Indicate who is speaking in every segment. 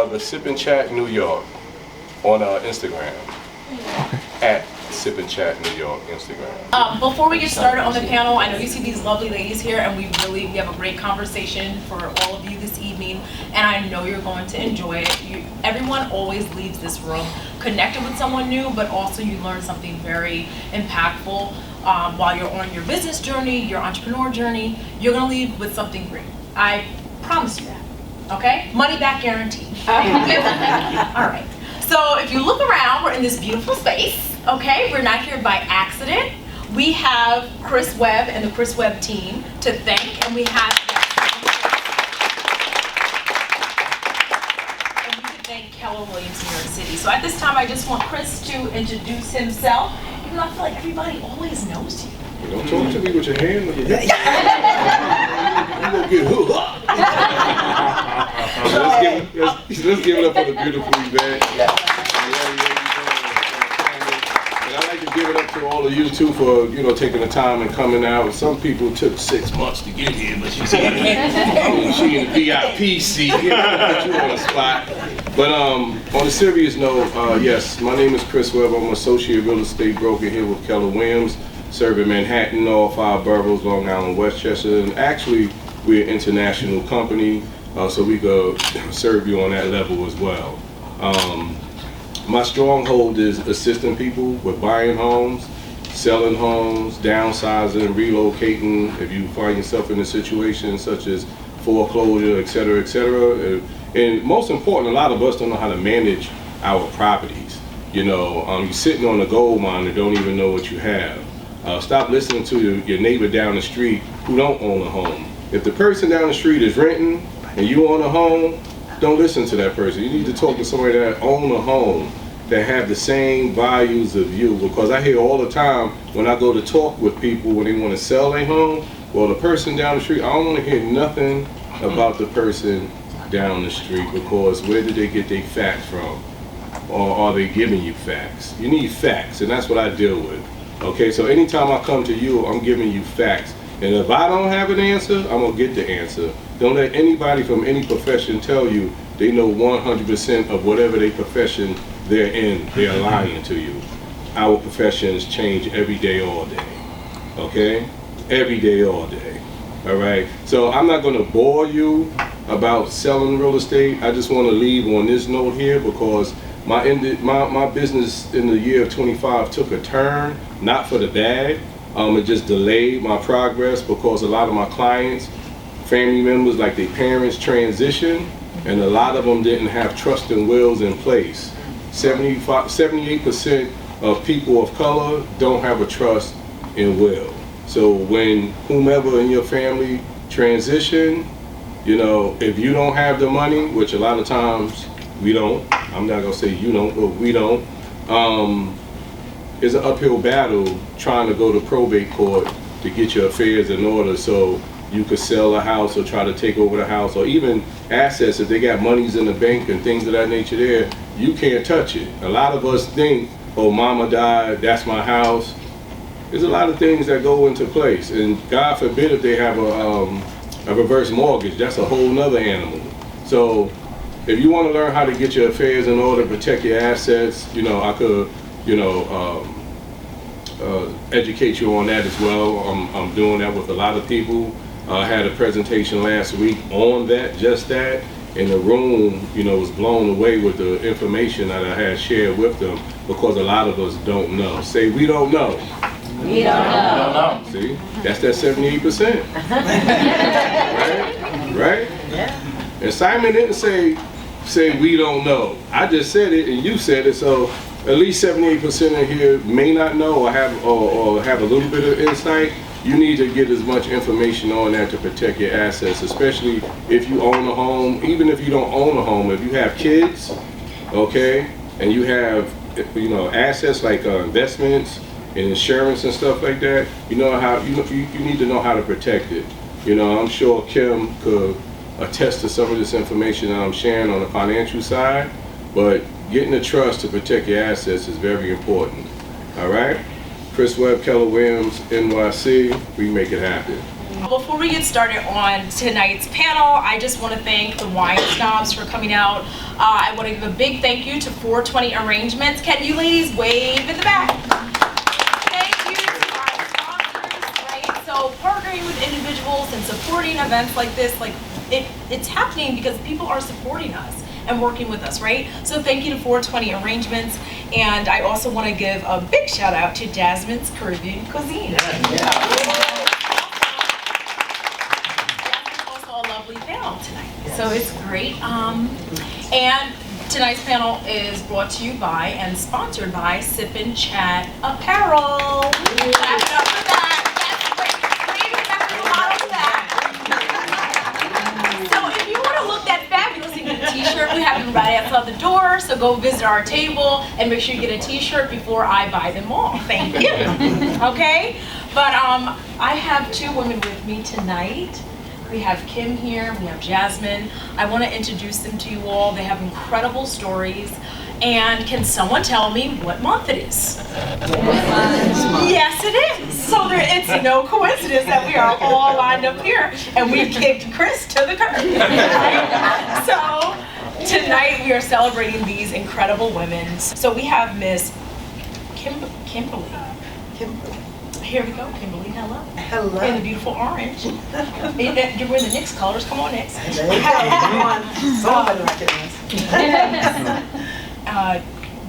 Speaker 1: the Sip and Chat New York on Instagram. At Sip and Chat New York Instagram.
Speaker 2: Before we get started on the panel, I know you see these lovely ladies here, and we have a great conversation for all of you this evening, and I know you're going to enjoy it. Everyone always leaves this room connected with someone new, but also you learn something very impactful while you're on your business journey, your entrepreneur journey. You're going to leave with something great. I promise you that. Okay? Money back guarantee. All right. So if you look around, we're in this beautiful space. Okay, we're not here by accident. We have Chris Webb and the Chris Webb team to thank, and we have and we can thank Keller Williams New York City. So at this time, I just want Chris to introduce himself, even though I feel like everybody always knows you.
Speaker 1: Well, don't talk to me with your hand on your hip. You're gonna get hooked up. Let's give it up for the beautiful Yvette. I'd like to give it up to all of you too for taking the time and coming out. Some people took 6 months to get here, but she's in the VIP seat. Put you on the spot. But on a serious note, yes, my name is Chris Webb. I'm an associate real estate broker here with Keller Williams, serving Manhattan, all 5 boroughs, Long Island, Westchester, and actually we're an international company, so we could serve you on that level as well. My stronghold is assisting people with buying homes, selling homes, downsizing, relocating. If you find yourself in a situation such as foreclosure, et cetera, et cetera. And most important, a lot of us don't know how to manage our properties. You're sitting on a gold mine and don't even know what you have. Stop listening to your neighbor down the street who don't own a home. If the person down the street is renting and you own a home, don't listen to that person. You need to talk to somebody that own a home, that have the same values of you. Because I hear all the time when I go to talk with people when they want to sell their home, well, the person down the street, I don't want to hear nothing about the person down the street, because where did they get their facts from? Or are they giving you facts? You need facts, and that's what I deal with. Okay, so anytime I come to you, I'm giving you facts. And if I don't have an answer, I'm gonna get the answer. Don't let anybody from any profession tell you they know 100% of whatever their profession they're in. They're lying to you. Our professions change every day, all day. Okay? Every day, all day. All right? So I'm not gonna bore you about selling real estate. I just wanna leave on this note here, because my business in the year of 25 took a turn, not for the bad. It just delayed my progress, because a lot of my clients, family members, like their parents, transitioned, and a lot of them didn't have trust and wills in place. 78% of people of color don't have a trust and will. So when whomever in your family transition, if you don't have the money, which a lot of times we don't, I'm not gonna say you don't, but we don't, it's an uphill battle trying to go to probate court to get your affairs in order so you could sell a house or try to take over the house, or even assets. If they got monies in the bank and things of that nature there, you can't touch it. A lot of us think, oh, mama died, that's my house. There's a lot of things that go into place, and God forbid if they have a reverse mortgage, that's a whole nother animal. So if you want to learn how to get your affairs in order, protect your assets, I could educate you on that as well. I'm doing that with a lot of people. I had a presentation last week on that, just that, and the room, was blown away with the information that I had shared with them, because a lot of us don't know. Say, we don't know.
Speaker 2: We don't know.
Speaker 1: See, that's that 78%. Right?
Speaker 2: Yeah.
Speaker 1: And Simon didn't say we don't know. I just said it, and you said it. So at least 78% of here may not know, or have a little bit of insight. You need to get as much information on that to protect your assets, especially if you own a home. Even if you don't own a home, if you have kids, okay, and you have assets like investments and insurance and stuff like that, you need to know how to protect it. I'm sure Kim could attest to some of this information that I'm sharing on the financial side, but getting the trust to protect your assets is very important. All right? Chris Webb, Keller Williams, NYC, we make it happen.
Speaker 2: Before we get started on tonight's panel, I just want to thank the Wine Snobs for coming out. I want to give a big thank you to 420 Arrangements. Can you ladies wave in the back? Thank you to our sponsors, right? So partnering with individuals and supporting events like this, like it's happening because people are supporting us and working with us, right? So thank you to 420 Arrangements. And I also want to give a big shout out to Jasmine's Caribbean Cuisine. Jasmine's also a lovely panel tonight. So it's great. And tonight's panel is brought to you by and sponsored by Sip and Chat Apparel. Clap it up for that. That's great. Maybe that's a model for that. So if you want to look that fabulous and get a t-shirt, we have them right outside the door. So go visit our table and make sure you get a t-shirt before I buy them all. Thank you. Okay? But I have two women with me tonight. We have Kim here, we have Jasmine. I want to introduce them to you all. They have incredible stories. And can someone tell me what month it is? Yes, it is. So it's no coincidence that we are all lined up here and we've kicked Chris to the curb. So tonight we are celebrating these incredible women. So we have Miss Kimberly. Here we go, Kimberly, hello.
Speaker 3: Hello.
Speaker 2: In the beautiful orange. You're wearing the Knicks colors, come on Knicks.
Speaker 3: There you go. Come on. Someone recognize.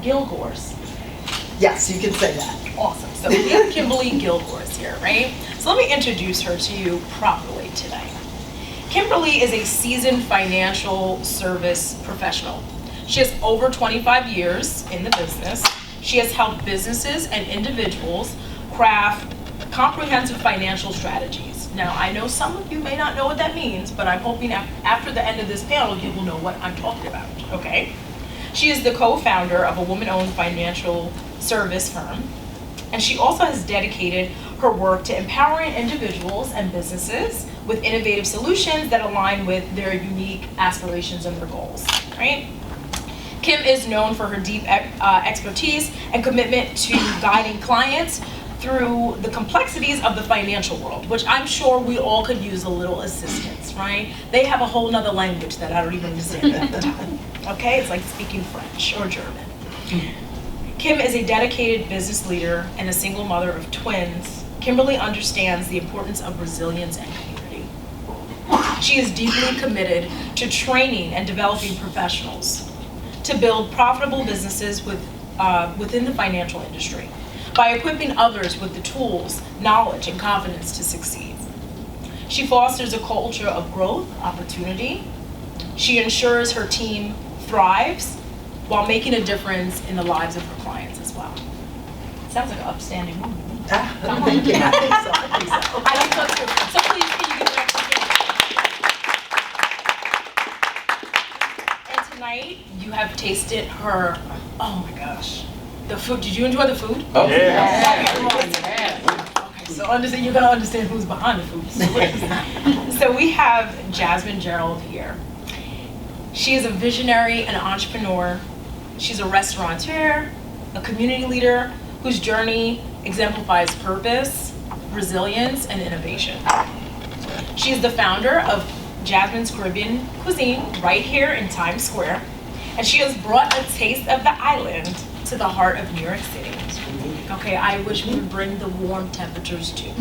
Speaker 2: Gilgores.
Speaker 3: Yes, you can say that.
Speaker 2: Awesome, so we have Kimberly Gilgores here, right? So let me introduce her to you properly today. Kimberly is a seasoned financial service professional. She has over 25 years in the business. She has helped businesses and individuals craft comprehensive financial strategies. Now, I know some of you may not know what that means, but I'm hoping after the end of this panel, you will know what I'm talking about, okay? She is the co-founder of a woman-owned financial service firm, and she also has dedicated her work to empowering individuals and businesses with innovative solutions that align with their unique aspirations and their goals, right? Kim is known for her deep expertise and commitment to guiding clients through the complexities of the financial world, which I'm sure we all could use a little assistance, right? They have a whole nother language that I don't even understand at the time, okay? It's like speaking French or German. Kim is a dedicated business leader and a single mother of twins. Kimberly understands the importance of resilience and community. She is deeply committed to training and developing professionals to build profitable businesses within the financial industry, by equipping others with the tools, knowledge, and confidence to succeed. She fosters a culture of growth, opportunity. She ensures her team thrives while making a difference in the lives of her clients as well. Sounds like an upstanding woman.
Speaker 3: Thank you. I think so.
Speaker 2: I think so too. So please, can you give it up for Kim? And tonight, you have tasted her, oh my gosh, the food. Did you enjoy the food?
Speaker 4: Oh, yeah.
Speaker 2: Okay, so you're gonna understand who's behind the food. So we have Jasmine Gerald here. She is a visionary and entrepreneur. She's a restaurateur, a community leader whose journey exemplifies purpose, resilience, and innovation. She is the founder of Jasmine's Caribbean Cuisine right here in Times Square, and she has brought a taste of the island to the heart of New York City. Okay, I wish we would bring the warm temperatures too.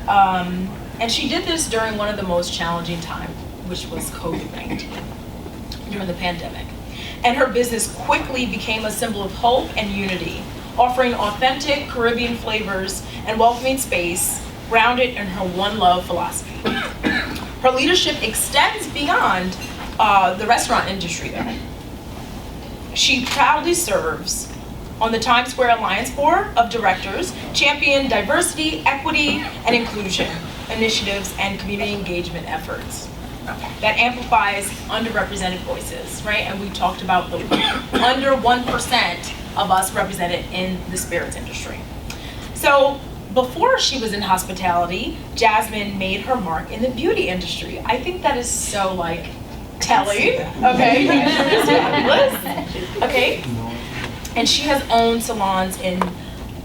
Speaker 2: And she did this during one of the most challenging times, which was COVID-19, during the pandemic. And her business quickly became a symbol of hope and unity, offering authentic Caribbean flavors and welcoming space, grounded in her one love philosophy. Her leadership extends beyond the restaurant industry though. She proudly serves on the Times Square Alliance Board of Directors, champion diversity, equity, and inclusion initiatives and community engagement efforts that amplifies underrepresented voices, right? And we talked about the under 1% of us represented in the spirits industry. So before she was in hospitality, Jasmine made her mark in the beauty industry. I think that is so like telling, okay? Fabulous. Okay? And she has owned salons in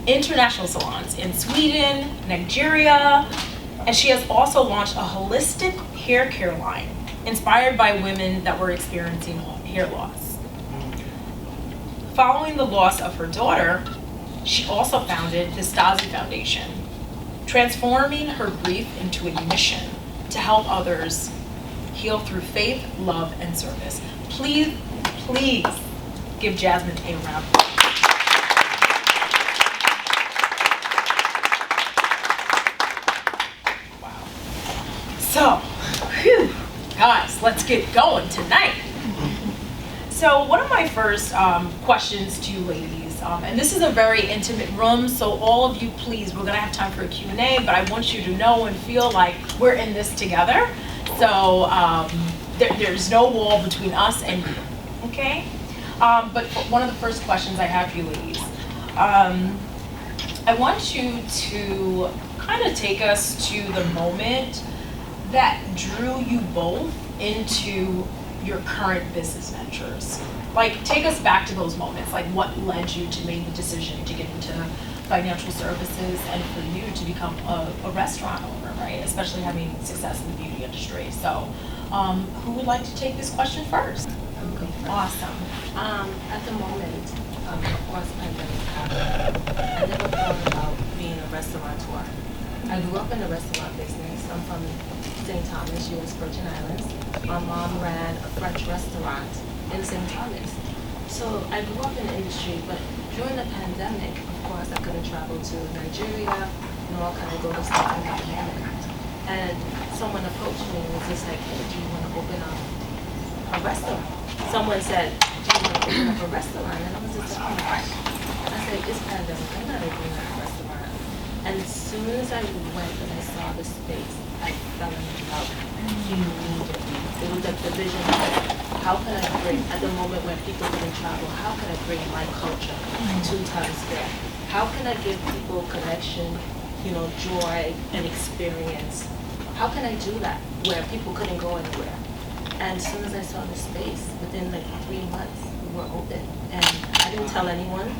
Speaker 2: international salons in Sweden, Nigeria, and she has also launched a holistic hair care line inspired by women that were experiencing hair loss. Following the loss of her daughter, she also founded the Stasi Foundation, transforming her grief into a mission to help others heal through faith, love, and service. Please, please give Jasmine a round of applause. Wow. So, whew, guys, let's get going tonight. So one of my first questions to you ladies, and this is a very intimate room, so all of you please, we're gonna have time for a Q&A, but I want you to know and feel like we're in this together. So there's no wall between us and you, okay? But one of the first questions I have for you ladies, I want you to kind of take us to the moment that drew you both into your current business ventures. Like, take us back to those moments. Like, what led you to make the decision to get into financial services and for you to become a restaurant owner, right? Especially having success in the beauty industry. So, who would like to take this question first? Awesome.
Speaker 4: At the moment, of course, pandemic happened. I never thought about being a restaurateur. I grew up in the restaurant business. I'm from St. Thomas, U.S. Virgin Islands. My mom ran a French restaurant in St. Thomas. So I grew up in the industry, but during the pandemic, of course, I couldn't travel to Nigeria, nor can I go to South Africa. And someone approached me and was just like, hey, do you want to open up a restaurant? Someone said, do you want to open up a restaurant? And I was just like, oh my gosh. I said, it's pandemic, I'm not opening up a restaurant. And as soon as I went and I saw the space, I fell in love immediately. It was like the vision of how can I bring, at the moment when people couldn't travel, how can I bring my culture to Times Square? How can I give people connection, you know, joy and experience? How can I do that where people couldn't go anywhere? And as soon as I saw the space, within like 3 months, we were open. And I didn't tell anyone.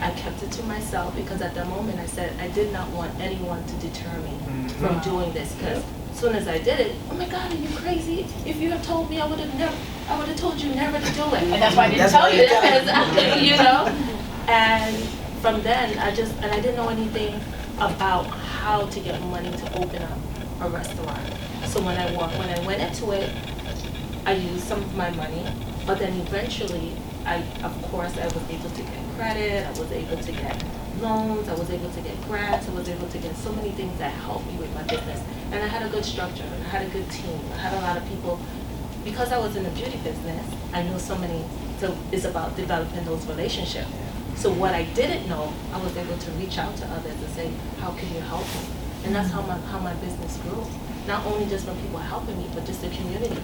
Speaker 4: I kept it to myself because at that moment I said I did not want anyone to deter me from doing this, because as soon as I did it, oh my God, are you crazy? If you had told me, I would have told you never to do it.
Speaker 2: And that's why I didn't tell you.
Speaker 4: Because, you know, and from then I didn't know anything about how to get money to open up a restaurant. So when I went into it, I used some of my money, but then eventually of course I was able to get credit, I was able to get loans, I was able to get grants, I was able to get so many things that helped me with my business. And I had a good structure, and I had a good team, I had a lot of people. Because I was in the beauty business, I knew so it's about developing those relationships. So what I didn't know, I was able to reach out to others and say, how can you help me? And that's how my business grew. Not only just from people helping me, but just the community.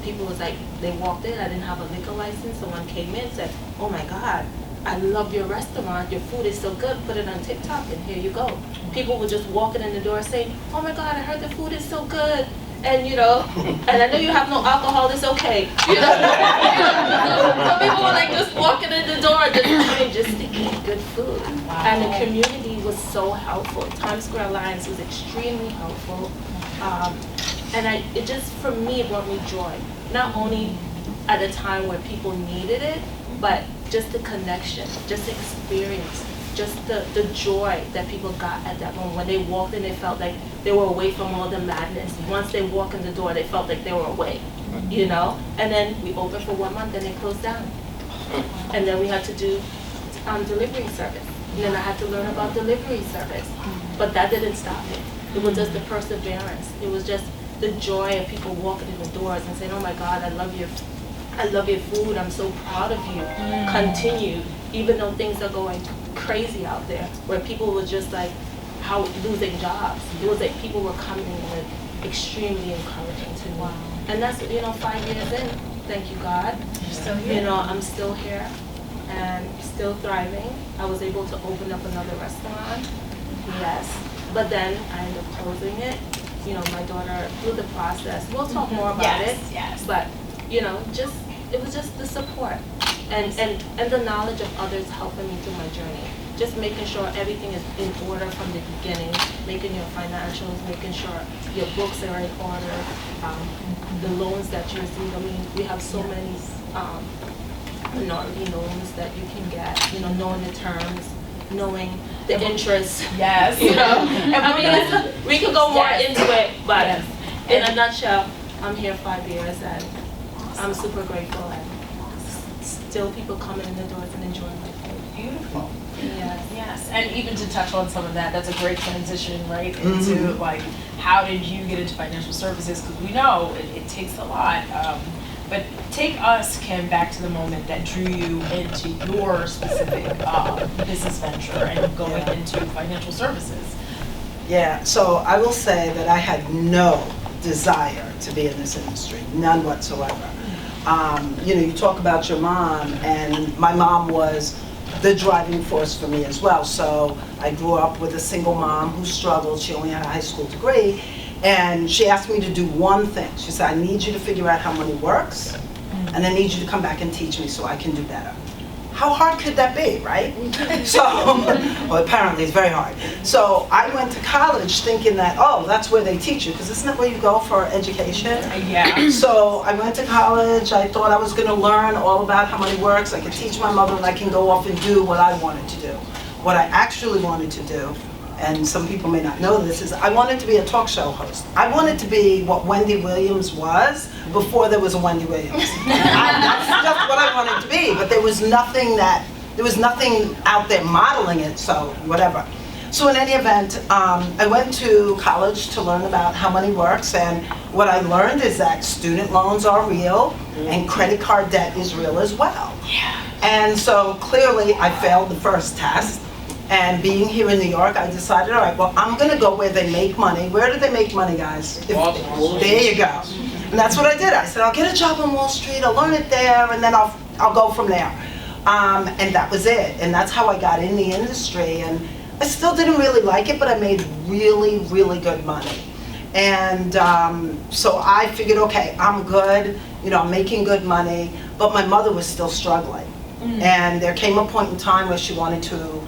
Speaker 4: People was like, they walked in, I didn't have a liquor license, someone came in and said, oh my God, I love your restaurant, your food is so good, put it on TikTok and here you go. People were just walking in the door saying, oh my God, I heard the food is so good. And you know, and I know you have no alcohol, it's okay. You know, some people were like just walking in the door just to eat good food. Wow. And the community was so helpful. Times Square Alliance was extremely helpful. And it just, for me, it brought me joy. Not only at a time where people needed it, but just the connection, just the experience, just the joy that people got at that moment. When they walked in, they felt like they were away from all the madness. Once they walk in the door, they felt like they were away, you know? And then we opened for 1 month, and they closed down. And then we had to do delivery service. And then I had to learn about delivery service. But that didn't stop it. It was just the perseverance. It was just the joy of people walking in the doors and saying, oh my God, I love your food, I'm so proud of you. Continue, even though things are going crazy out there, where people were just like, losing jobs. It was like people were coming and extremely encouraging to me. Wow. And that's, 5 years in, thank you God.
Speaker 2: You're still here.
Speaker 4: I'm still here and still thriving. I was able to open up another restaurant, yes. But then I ended up closing it. My daughter, through the process, we'll talk more about it.
Speaker 2: Yes.
Speaker 4: But, it was just the support and the knowledge of others helping me through my journey. just making sure everything is in order from the beginning, making your financials, making sure your books are in order, the loans that you receive. I mean, we have so many minority loans that you can get, knowing the terms, knowing the interest.
Speaker 2: Yes.
Speaker 4: I mean, we could go more
Speaker 2: Yes.
Speaker 4: into it, but
Speaker 2: Yes.
Speaker 4: in a nutshell, I'm here 5 years and I'm super grateful, and still people coming in the doors and enjoying my food.
Speaker 2: Beautiful.
Speaker 4: Yes.
Speaker 2: Yes, and even to touch on some of that, that's a great transition, right, into like, how did you get into financial services? Because we know it takes a lot. But take us, Kim, back to the moment that drew you into your specific business venture and going into financial services.
Speaker 3: Yeah, so I will say that I had no desire to be in this industry, none whatsoever. You talk about your mom, and my mom was the driving force for me as well. So I grew up with a single mom who struggled. She only had a high school degree. And she asked me to do one thing. She said, I need you to figure out how money works, and I need you to come back and teach me so I can do better. How hard could that be, right? So, well, apparently it's very hard. So I went to college thinking that, oh, that's where they teach you, because isn't that where you go for education?
Speaker 2: Yeah.
Speaker 3: So I went to college. I thought I was going to learn all about how money works. I could teach my mother, and I can go off and do what I wanted to do. What I actually wanted to do, and some people may not know this, is I wanted to be a talk show host. I wanted to be what Wendy Williams was before there was a Wendy Williams. That's just what I wanted to be, but there was nothing out there modeling it, so whatever. So in any event, I went to college to learn about how money works, and what I learned is that student loans are real, and credit card debt is real as well.
Speaker 2: Yeah.
Speaker 3: And so clearly I failed the first test. And being here in New York, I decided, all right, well, I'm going to go where they make money. Where do they make money, guys? There you go. And that's what I did. I said, I'll get a job on Wall Street, I'll learn it there, and then I'll go from there. And that was it. And that's how I got in the industry. And I still didn't really like it, but I made really, really good money. And so I figured, okay, I'm good. I'm making good money. But my mother was still struggling. And there came a point in time where she wanted to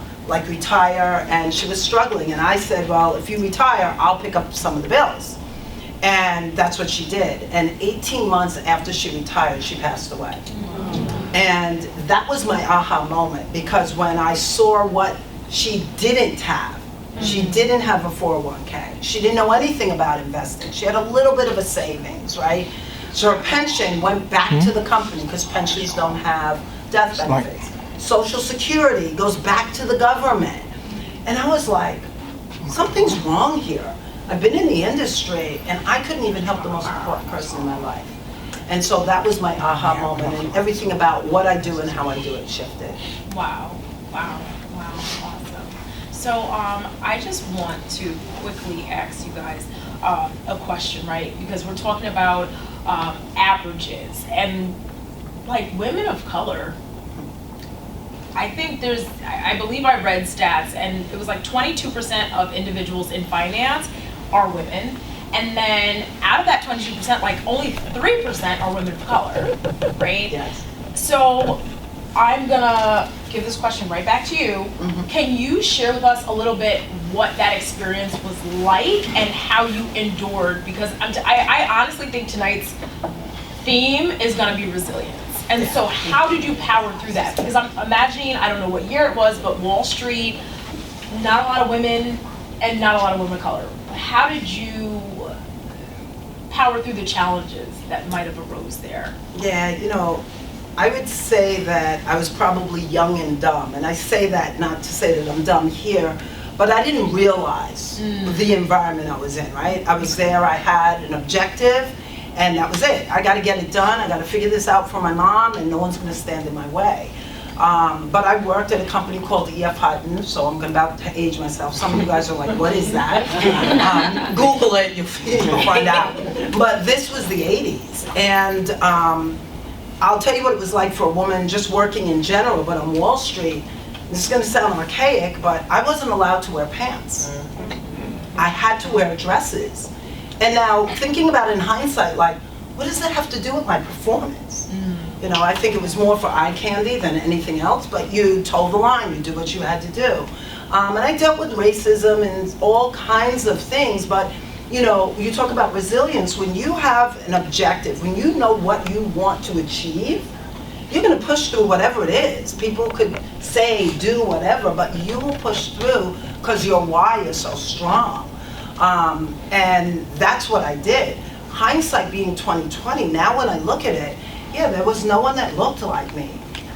Speaker 3: retire, and she was struggling, and I said, well, if you retire, I'll pick up some of the bills. And that's what she did. And 18 months after she retired, she passed away. And that was my aha moment, because when I saw what she didn't have, she didn't have a 401k. She didn't know anything about investing. She had a little bit of a savings, right? So her pension went back to the company, because pensions don't have death benefits. Social Security goes back to the government. And I was like, something's wrong here. I've been in the industry, and I couldn't even help the most important person in my life. And so that was my aha moment, and everything about what I do and how I do it shifted.
Speaker 2: Wow. Awesome. So I just want to quickly ask you guys a question, right? Because we're talking about averages, and like women of color, I think I believe I read stats, and it was like 22% of individuals in finance are women. And then out of that 22%, like only 3% are women of color, right?
Speaker 3: Yes.
Speaker 2: So I'm gonna give this question right back to you. Can you share with us a little bit what that experience was like and how you endured? Because I honestly think tonight's theme is gonna be resilience. And so how did you power through that? Because I'm imagining, I don't know what year it was, but Wall Street, not a lot of women and not a lot of women of color. How did you power through the challenges that might have arose there?
Speaker 3: Yeah, I would say that I was probably young and dumb. And I say that not to say that I'm dumb here, but I didn't realize the environment I was in, right? I was there, I had an objective, and that was it. I got to get it done. I got to figure this out for my mom, and no one's going to stand in my way. But I worked at a company called E.F. Hutton, so I'm about to age myself. Some of you guys are like, what is that? Google it, you'll find out. But this was the 80s, and I'll tell you what it was like for a woman just working in general, but on Wall Street. This is going to sound archaic, but I wasn't allowed to wear pants. I had to wear dresses. And now, thinking about it in hindsight, like, what does that have to do with my performance? You know, I think it was more for eye candy than anything else, but you told the line, you did what you had to do. And I dealt with racism and all kinds of things, but you know, you talk about resilience. When you have an objective, when you know what you want to achieve, you're going to push through whatever it is. People could say, do whatever, but you will push through because your why is so strong. And that's what I did. Hindsight being 2020, now when I look at it, yeah, there was no one that looked like me.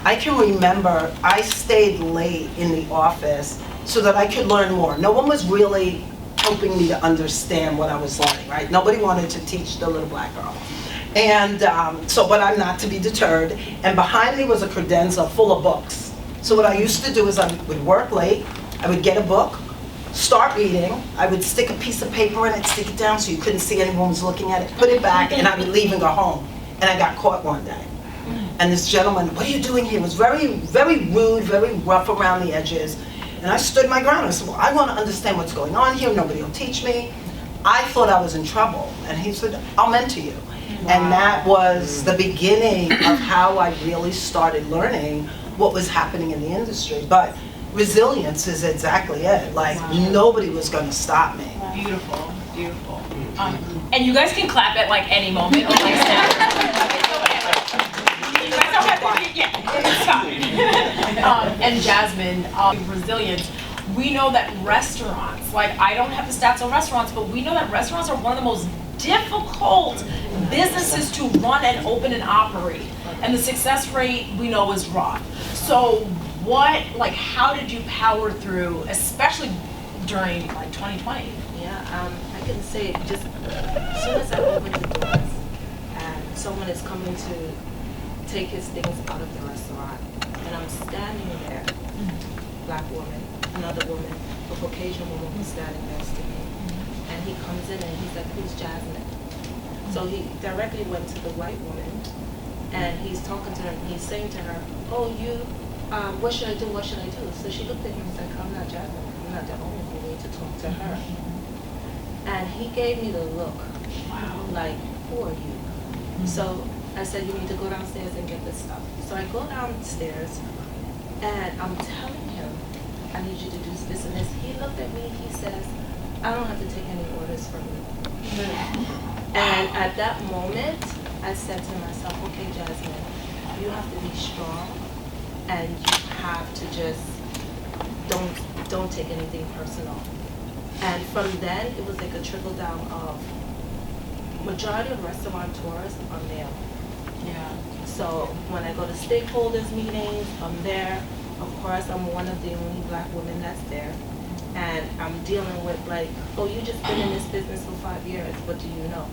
Speaker 3: I can remember I stayed late in the office so that I could learn more. No one was really helping me to understand what I was learning, right? Nobody wanted to teach the little black girl. And but I'm not to be deterred. And behind me was a credenza full of books. So what I used to do is I would work late, I would get a book, start reading, I would stick a piece of paper in it, stick it down so you couldn't see anyone was looking at it, put it back, and I would leave and go home. And I got caught one day. And this gentleman, what are you doing here? Was very, very rude, very rough around the edges. And I stood my ground. I said, well, I want to understand what's going on here. Nobody will teach me. I thought I was in trouble. And he said, I'll mentor you. Wow. And that was the beginning of how I really started learning what was happening in the industry. But resilience is exactly it. Like, nobody was going to stop me.
Speaker 2: Beautiful, beautiful. And you guys can clap at like any moment or like snap. You guys don't have to, it's fine. And Jasmine, resilience. We know that restaurants, like I don't have the stats on restaurants, but we know that restaurants are one of the most difficult businesses to run and open and operate. And the success rate we know is rough. So how did you power through, especially during like 2020?
Speaker 4: Yeah, I can say just as soon as I opened the doors and someone is coming to take his things out of the restaurant and I'm standing there, black woman, another woman, a Caucasian woman was standing next to me, and he comes in and he's like, who's Jasmine? So he directly went to the white woman and he's talking to her and he's saying to her, oh, you, what should I do, what should I do? So she looked at him and said, I'm not Jasmine, I'm not the owner, you need to talk to her. And he gave me the look, like, who are you? So I said, you need to go downstairs and get this stuff. So I go downstairs and I'm telling him, I need you to do this and this. He looked at me, he says, I don't have to take any orders from you. And at that moment, I said to myself, okay, Jasmine, you have to be strong and you have to just, don't take anything personal. And from then, it was like a trickle down of majority of restaurateurs are male.
Speaker 2: Yeah.
Speaker 4: So when I go to stakeholders meetings, I'm there. Of course, I'm one of the only black women that's there. And I'm dealing with like, oh, you just been in this business for 5 years, what do you know?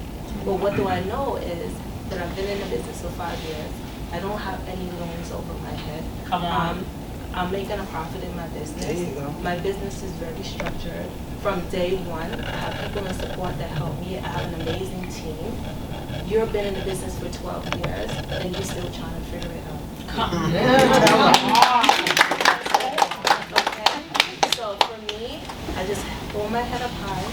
Speaker 4: Well, what do I know is that I've been in the business for 5 years. I don't have any loans over my head.
Speaker 2: Come on.
Speaker 4: I'm making a profit in my business.
Speaker 3: There you go.
Speaker 4: My business is very structured. From day one, I have people in support that help me. I have an amazing team. You've been in the business for 12 years, and you're still trying to figure it out. Okay? So for me, I just hold my head up high,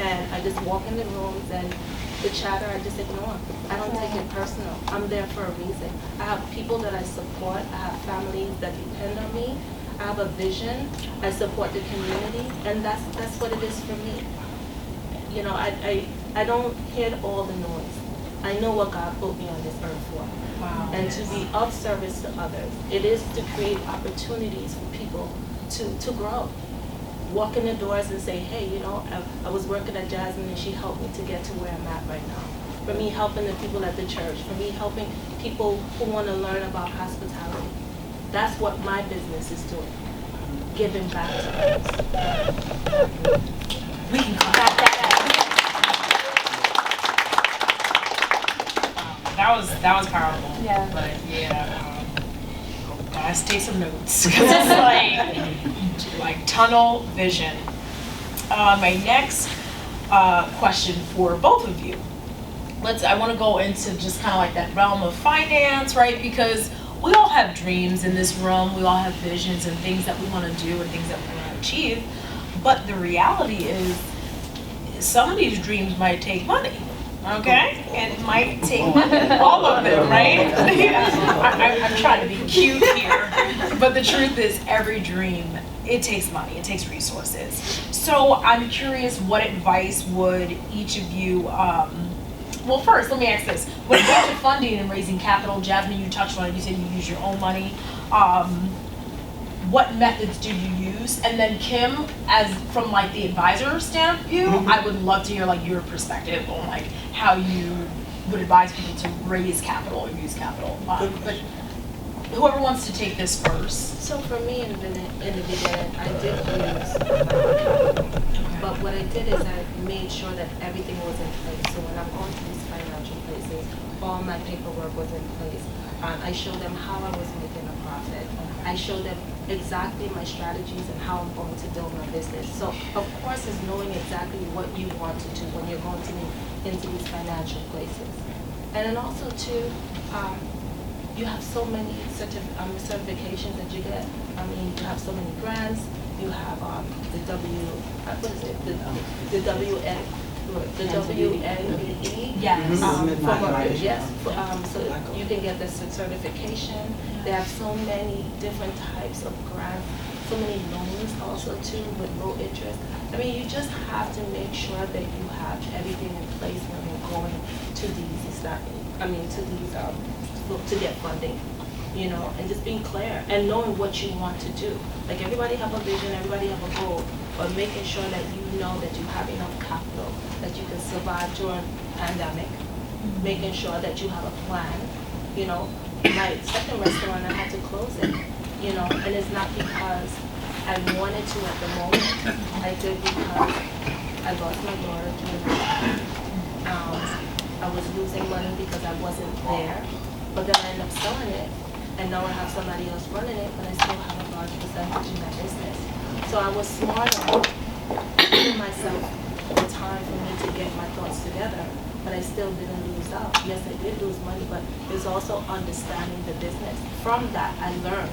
Speaker 4: and I just walk in the rooms, and the chatter I just ignore. I don't take it personal. I'm there for a reason. I have people that I support. I have families that depend on me. I have a vision. I support the community, and that's what it is for me. You know, I don't hear all the noise. I know what God put me on this earth for.
Speaker 2: Wow.
Speaker 4: And to be of service to others. It is to create opportunities for people to grow. Walk in the doors and say, hey, you know, I was working at Jasmine and she helped me to get to where I'm at right now. For me, helping the people at the church. For me, helping people who want to learn about hospitality. That's what my business is doing. Giving back to others.
Speaker 2: We can clap that that was powerful.
Speaker 4: Yeah.
Speaker 2: But yeah, guys, take some notes because it's like tunnel vision. My next question for both of you. I want to go into just kind of like that realm of finance, right? Because we all have dreams in this room. We all have visions and things that we want to do and things that we want to achieve. But the reality is, some of these dreams might take money. okay? And it might take all of them, right? I'm trying to be cute here, but the truth is every dream, it takes money, it takes resources. So I'm curious, what advice would each of you, well first, let me ask this. When it comes to funding and raising capital, Jasmine, you touched on it, you said you use your own money. What methods do you use? And then Kim, as from like the advisor stand view, I would love to hear like your perspective on like how you would advise people to raise capital or use capital. But whoever wants to take this first.
Speaker 4: So for me, in the beginning, I did use, but what I did is I made sure that everything was in place. So when I'm going to these financial places, all my paperwork was in place. I showed them how I was making a profit. I showed them exactly my strategies and how I'm going to build my business. So of course, it's knowing exactly what you want to do when you're going to into these financial places. And then also too, you have so many certifications that you get. I mean, you have so many grants. You have the WNBE.
Speaker 2: Yes.
Speaker 4: Yes. So you can get the certification. They have so many different types of grants, so many loans also too with low interest. I mean, you just have to make sure that you have everything in place when you're going to these, to get funding, you know, and just being clear and knowing what you want to do. Like everybody have a vision, everybody have a goal, but making sure that you know that you have enough capital, that you can survive during pandemic, making sure that you have a plan, you know. My second restaurant, I had to close it, you know, and it's not because I wanted to at the moment. I did because I lost my daughter during I was losing money because I wasn't there, but then I ended up selling it, and now I have somebody else running it, but I still have a large percentage in that business. So I was smart about giving myself the time for me to get my thoughts together, but I still didn't lose out. Yes, I did lose money, but there's also understanding the business. From that, I learned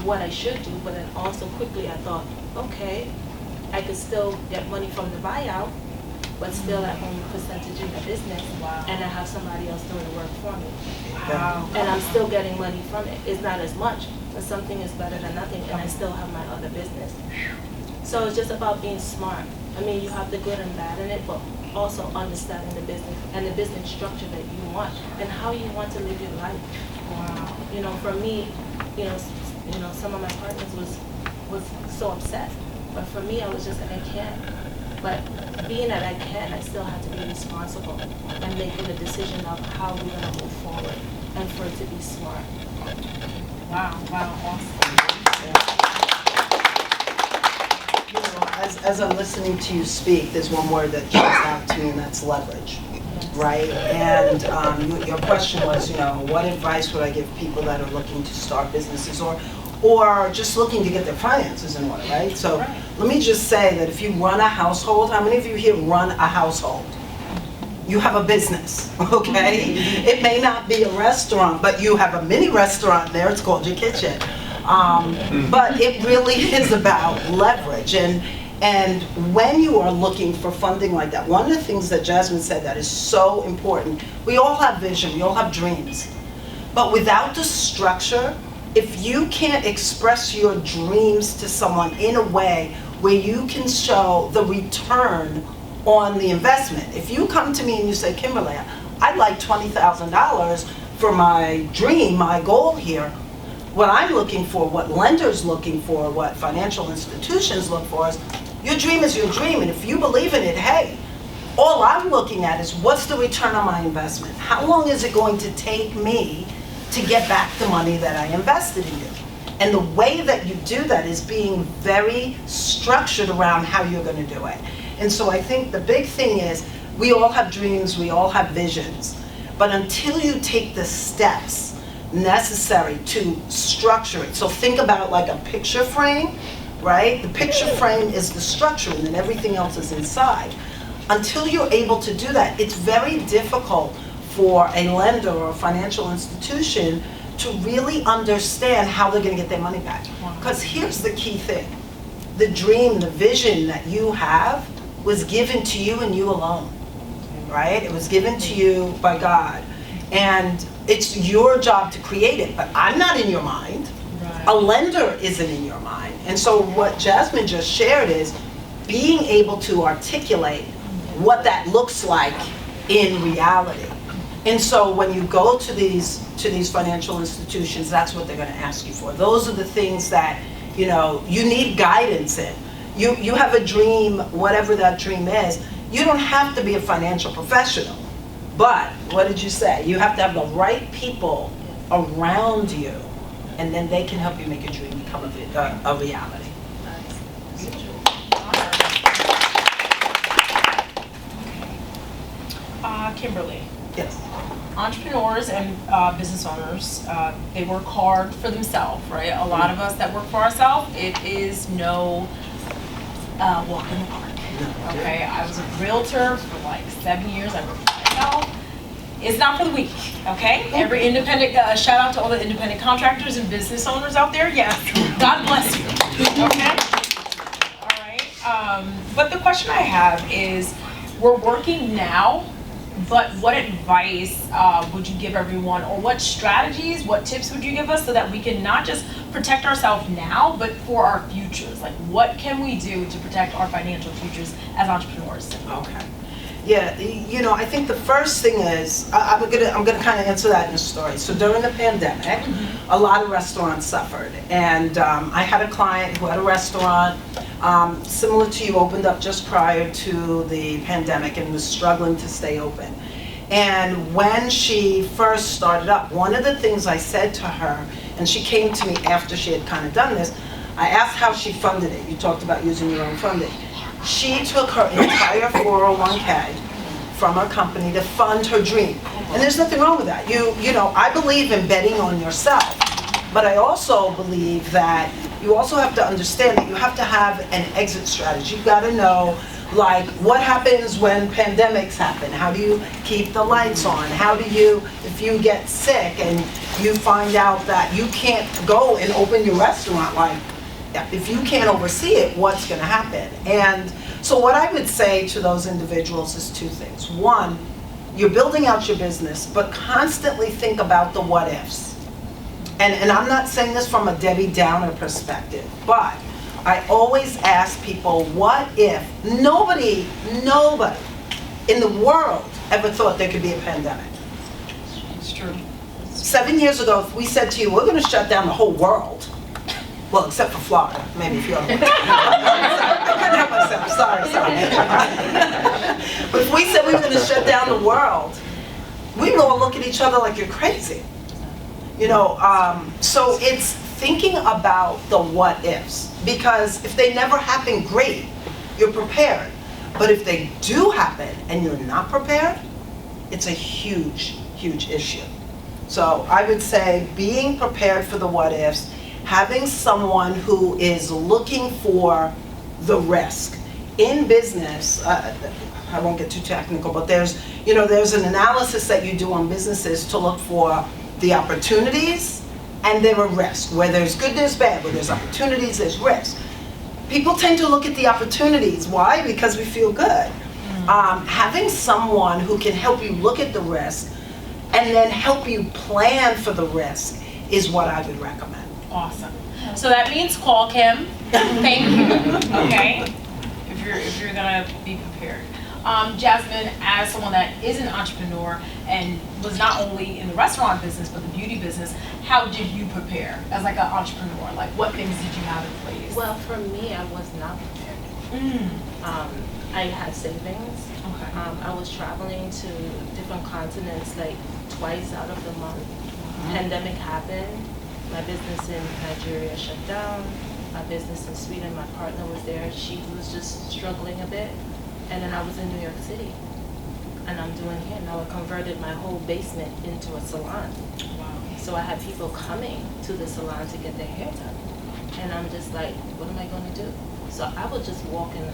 Speaker 4: what I should do, but then also quickly I thought, okay, I could still get money from the buyout, but still I own a percentage in the business, and I have somebody else doing the work for me. And I'm still getting money from it. It's not as much, but something is better than nothing, and I still have my other business. So it's just about being smart. I mean, you have the good and bad in it, but also understanding the business and the business structure that you want and how you want to live your life. Wow. You know, for me, you know, some of my partners was so upset, but for me, I was just like, I can't. But being that I can, I still have to be responsible and making the decision of how we're going to move forward and for it to be smart.
Speaker 2: Wow, awesome.
Speaker 3: You know, as I'm listening to you speak, there's one word that jumps out to me, and that's leverage, right? And your question was, you know, what advice would I give people that are looking to start businesses or just looking to get their finances in order, right? So let me just say that if you run a household, how many of you here run a household? You have a business, okay? It may not be a restaurant, but you have a mini restaurant there, it's called your kitchen. But it really is about leverage. And when you are looking for funding like that, one of the things that Jasmine said that is so important, we all have vision, we all have dreams. But without the structure, if you can't express your dreams to someone in a way where you can show the return on the investment. If you come to me and you say, Kimberly, I'd like $20,000 for my dream, my goal here, what I'm looking for, what lenders looking for, what financial institutions look for is, your dream is your dream, and if you believe in it, hey, all I'm looking at is what's the return on my investment? How long is it going to take me to get back the money that I invested in you? And the way that you do that is being very structured around how you're going to do it. And so I think the big thing is, we all have dreams, we all have visions, but until you take the steps necessary to structure it. So think about like a picture frame, right? The picture frame is the structure and then everything else is inside. Until you're able to do that, it's very difficult for a lender or a financial institution to really understand how they're going to get their money back. Because here's the key thing. The dream, the vision that you have was given to you and you alone. right? It was given to you by God. And it's your job to create it, but I'm not in your mind. A lender isn't in your mind. And so what Jasmine just shared is being able to articulate what that looks like in reality. And so when you go to these financial institutions, that's what they're going to ask you for. Those are the things that, you know, you need guidance in. You have a dream, whatever that dream is. You don't have to be a financial professional. But what did you say? You have to have the right people around you, and then they can help you make a dream become a reality.
Speaker 2: Kimberly.
Speaker 3: Yes.
Speaker 2: Entrepreneurs and business owners, they work hard for themselves, right? A lot of us that work for ourselves, it is no walk in the park. Okay, I was a realtor for like 7 years. I worked for myself. It's not for the weak, okay? Every independent, shout out to all the independent contractors and business owners out there. Yes, God bless you, okay? All right, but the question I have is, we're working now, but what advice would you give everyone, or what strategies, what tips would you give us so that we can not just protect ourselves now, but for our futures? Like, what can we do to protect our financial futures as entrepreneurs?
Speaker 3: Okay. Yeah, you know, I think the first thing is, I'm gonna kind of answer that in a story. So during the pandemic, a lot of restaurants suffered, and I had a client who had a restaurant similar to you, opened up just prior to the pandemic and was struggling to stay open. And when she first started up, one of the things I said to her, and she came to me after she had kind of done this, I asked how she funded it. You talked about using your own funding. She took her entire 401k from her company to fund her dream. And there's nothing wrong with that. You know, I believe in betting on yourself. But I also believe that you also have to understand that you have to have an exit strategy. You've got to know, like, what happens when pandemics happen? How do you keep the lights on? How do you, if you get sick and you find out that you can't go and open your restaurant, like, if you can't oversee it, what's going to happen? And so what I would say to those individuals is two things. One, you're building out your business, but constantly think about the what ifs. And I'm not saying this from a Debbie Downer perspective, but I always ask people, what if nobody in the world ever thought there could be a pandemic?
Speaker 2: It's true.
Speaker 3: 7 years ago, if we said to you, we're going to shut down the whole world, well, except for Florida, maybe if you're I couldn't help myself, sorry. But if we said we were going to shut down the world, we would all look at each other like you're crazy. You know, so it's thinking about the what ifs, because if they never happen, great, you're prepared. But if they do happen and you're not prepared, it's a huge, huge issue. So I would say being prepared for the what ifs, having someone who is looking for the risk. In business, I won't get too technical, but there's an analysis that you do on businesses to look for the opportunities and there are risks. Where there's good, there's bad. Where there's opportunities, there's risk. People tend to look at the opportunities. Why? Because we feel good. Having someone who can help you look at the risk and then help you plan for the risk is what I would recommend.
Speaker 2: Awesome. So that means call Kim. Thank you. Okay. If you're gonna be prepared. Jasmine, as someone that is an entrepreneur and was not only in the restaurant business but the beauty business, how did you prepare as like an entrepreneur? Like, what things did you have in place?
Speaker 4: Well, for me, I was not prepared. I had savings.
Speaker 2: Okay.
Speaker 4: I was traveling to different continents like twice out of the month. Pandemic happened. My business in Nigeria shut down. My business in Sweden, my partner was there. She was just struggling a bit. And then I was in New York City. And I'm doing here. Now I converted my whole basement into a salon.
Speaker 2: Wow.
Speaker 4: So I had people coming to the salon to get their hair done. And I'm just like, what am I going to do? So I was just walking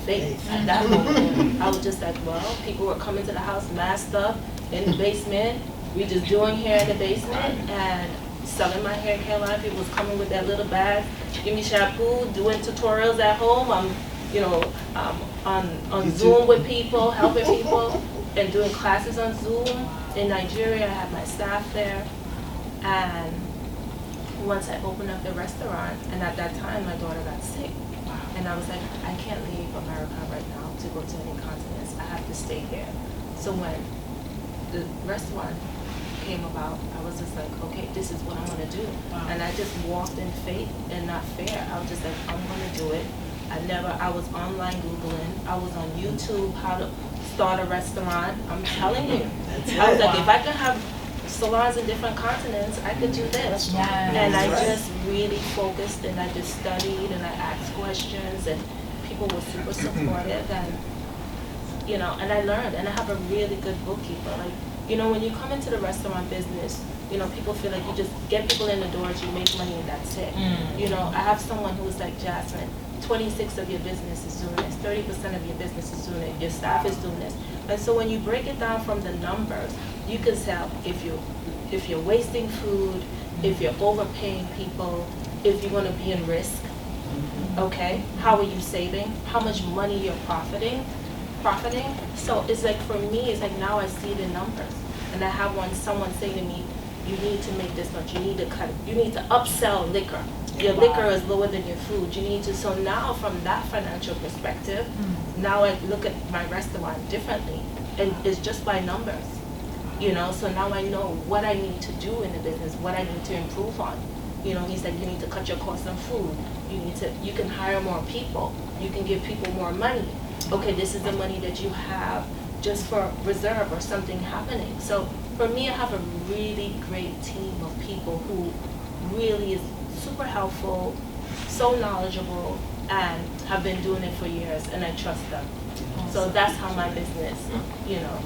Speaker 4: faith at that moment. I was just like, well, people were coming to the house masked up in the basement. We just doing hair in the basement and selling my hair in Carolina. People was coming with that little bag, give me shampoo, doing tutorials at home. I'm on Zoom with people, helping people, and doing classes on Zoom. In Nigeria, I had my staff there, and once I opened up the restaurant, and at that time my daughter got sick, and I was like, I can't leave America right now to go to any continents. I have to stay here. So when the restaurant came about, I was just like, okay, this is what I'm gonna do. And I just walked in faith and not fear. I was just like, I'm gonna do it. I was online Googling, I was on YouTube, how to start a restaurant. I'm telling you. I was like, if I could have salons in different continents, I could do this. And I just really focused, and I just studied, and I asked questions, and people were super supportive, and you know, and I learned, and I have a really good bookkeeper. Like, you know, when you come into the restaurant business, you know, people feel like you just get people in the doors, you make money, and that's it. You know, I have someone who's like, Jasmine, 26 of your business is doing this, 30% of your business is doing it, your staff is doing this. And so when you break it down from the numbers, you can tell if you're wasting food, if you're overpaying people, if you're gonna be in risk, okay? How are you saving? How much money you're profiting? So it's like, for me, it's like now I see the numbers. And I have someone saying to me, you need to make this much, you need to upsell liquor. Your liquor is lower than your food. You need to, so now from that financial perspective, now I look at my restaurant differently. And it's just by numbers, you know? So now I know what I need to do in the business, what I need to improve on. You know, he said you need to cut your costs on food. You can hire more people. You can give people more money. Okay, this is the money that you have just for reserve or something happening. So for me, I have a really great team of people who really is super helpful, so knowledgeable, and have been doing it for years, and I trust them. So that's how my business, you know,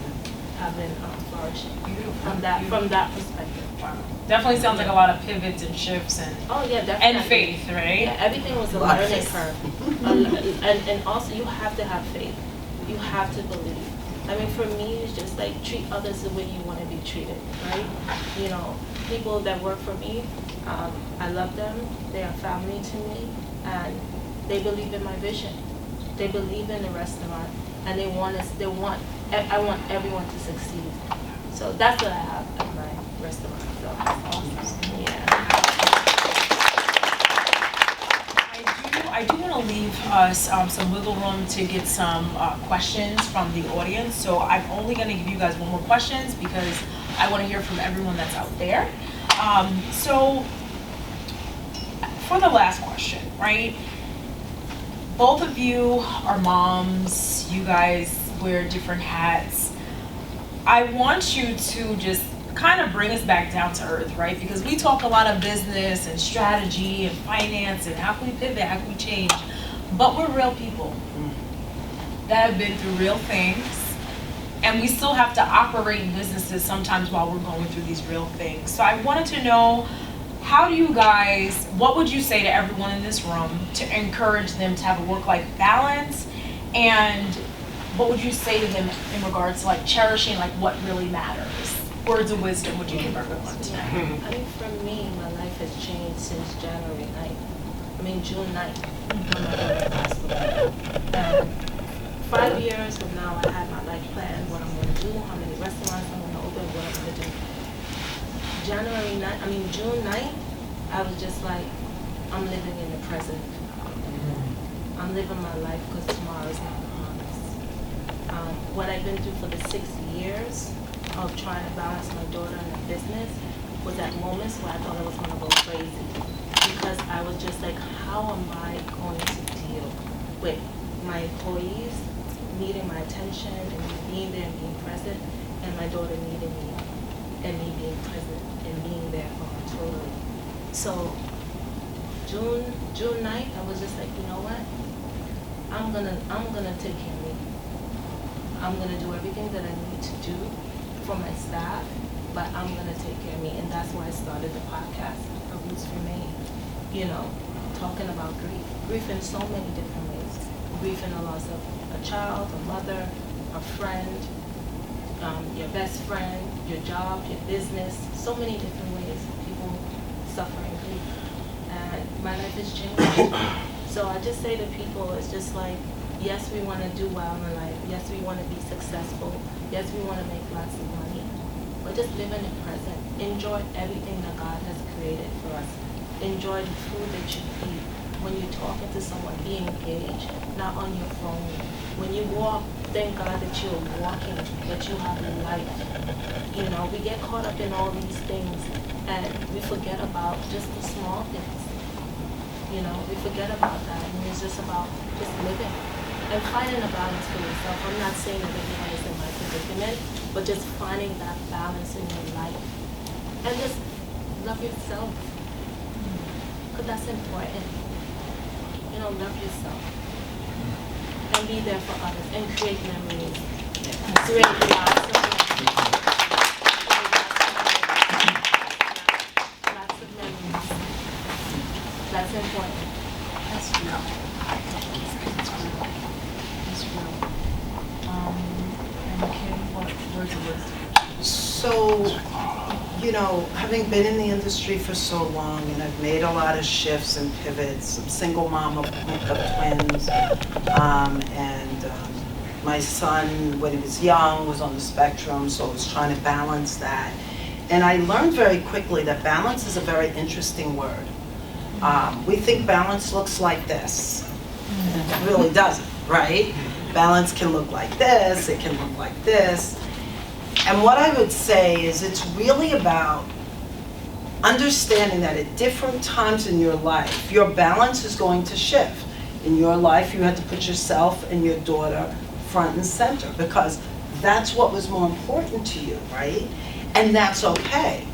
Speaker 4: have been flourishing from that perspective.
Speaker 2: Wow. Definitely sounds like a lot of pivots and shifts and
Speaker 4: oh yeah, definitely.
Speaker 2: And faith, right?
Speaker 4: Yeah, everything was a learning curve. And also you have to have faith. You have to believe. I mean, for me, it's just like treat others the way you want to be treated, right? You know, people that work for me, I love them. They are family to me, and they believe in my vision. They believe in the restaurant, and I want everyone to succeed. So that's what I have at my restaurant. So that's awesome. Yeah.
Speaker 2: I do want to leave us some wiggle room to get some questions from the audience. So I'm only going to give you guys one more questions because I want to hear from everyone that's out there. So for the last question, right? Both of you are moms. You guys wear different hats. I want you to just kind of bring us back down to earth, right? Because we talk a lot of business and strategy and finance and how can we pivot, how can we change? But we're real people that have been through real things, and we still have to operate in businesses sometimes while we're going through these real things. So I wanted to know, how do you guys, what would you say to everyone in this room to encourage them to have a work-life balance? And what would you say to them in regards to like cherishing like what really matters? Words of wisdom would you give everyone tonight?
Speaker 4: I mean, for me, my life has changed since January 9th. I mean, June 9th, when my daughter passed away. And 5 years from now, I had my life planned, what I'm going to do, how many restaurants I'm going to open, what I'm going to do. June 9th, I was just like, I'm living in the present. I'm living my life because tomorrow is not promised. What I've been through for the 6 years of trying to balance my daughter and the business was at moments where I thought I was going to go crazy. Because I was just like, how am I going to deal with my employees needing my attention and me being there and being present, and my daughter needing me and me being present and being there for her totally. So June 9th, I was just like, you know what? I'm gonna take care of me. I'm gonna do everything that I need to do for my staff, but I'm gonna take care of me, and that's why I started the podcast, The Roots Remain. You know, talking about grief in so many different ways. Grief in the loss of a child, a mother, a friend, your best friend, your job, your business, so many different ways people suffering grief. And my life has changed. So I just say to people, it's just like, yes, we want to do well in life. Yes, we want to be successful. Yes, we want to make lots of money. But just live in the present. Enjoy everything that God has created for us. Enjoy the food that you eat. When you're talking to someone, be engaged, not on your phone. When you walk, thank God that you're walking, that you have life. You know, we get caught up in all these things and we forget about just the small things. You know, we forget about that, and it's just about just living and finding a balance for yourself. I'm not saying that everyone is in my predicament, but just finding that balance in your life. And just love yourself, because that's important. You know, love yourself. And be there for others, and create memories. Create lots of memories. Lots of memories. That's important.
Speaker 2: That's real. That's real. And Kim, what words of wisdom?
Speaker 3: So, you know, having been in the industry for so long, and I've made a lot of shifts and pivots. I'm single mom of twins, and my son, when he was young, was on the spectrum, so I was trying to balance that. And I learned very quickly that balance is a very interesting word. We think balance looks like this, and it really doesn't, right? Balance can look like this, it can look like this. And what I would say is it's really about understanding that at different times in your life, your balance is going to shift. In your life, you had to put yourself and your daughter front and center because that's what was more important to you, right? And that's okay.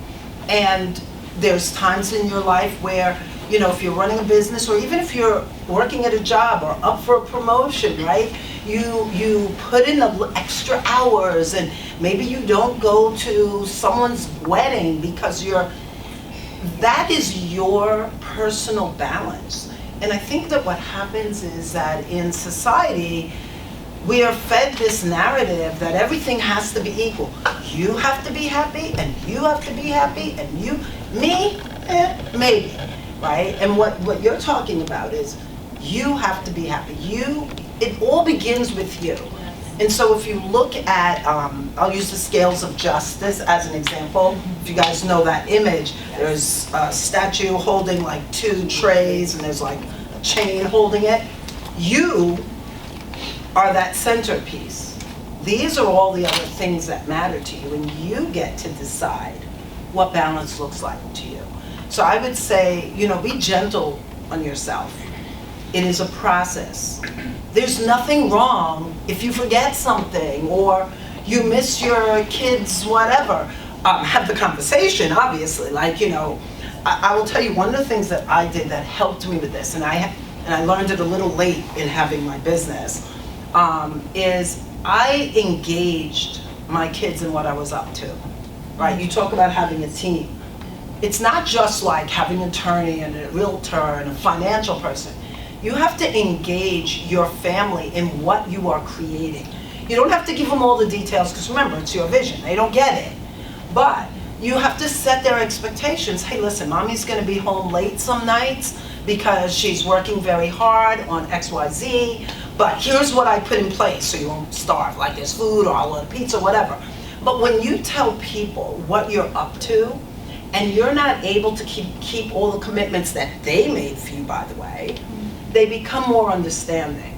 Speaker 3: And there's times in your life where, you know, if you're running a business or even if you're working at a job or up for a promotion, right? You put in the extra hours and maybe you don't go to someone's wedding because that is your personal balance. And I think that what happens is that in society, we are fed this narrative that everything has to be equal. You have to be happy and you have to be happy and me, maybe, right? And what you're talking about is you have to be happy. It all begins with you. And so if you look at, I'll use the scales of justice as an example. If you guys know that image, there's a statue holding like 2 trays and there's like a chain holding it. You are that centerpiece. These are all the other things that matter to you, and you get to decide what balance looks like to you. So I would say, you know, be gentle on yourself. It is a process. There's nothing wrong if you forget something or you miss your kids, whatever. Have the conversation, obviously. Like, you know, I will tell you one of the things that I did that helped me with this, and I learned it a little late in having my business, is I engaged my kids in what I was up to. Right? You talk about having a team. It's not just like having an attorney and a realtor and a financial person. You have to engage your family in what you are creating. You don't have to give them all the details because remember, it's your vision. They don't get it. But you have to set their expectations. Hey, listen, mommy's going to be home late some nights because she's working very hard on XYZ. But here's what I put in place so you won't starve. Like there's food or I'll order pizza, whatever. But when you tell people what you're up to, and you're not able to keep all the commitments that they made for you, by the way, they become more understanding.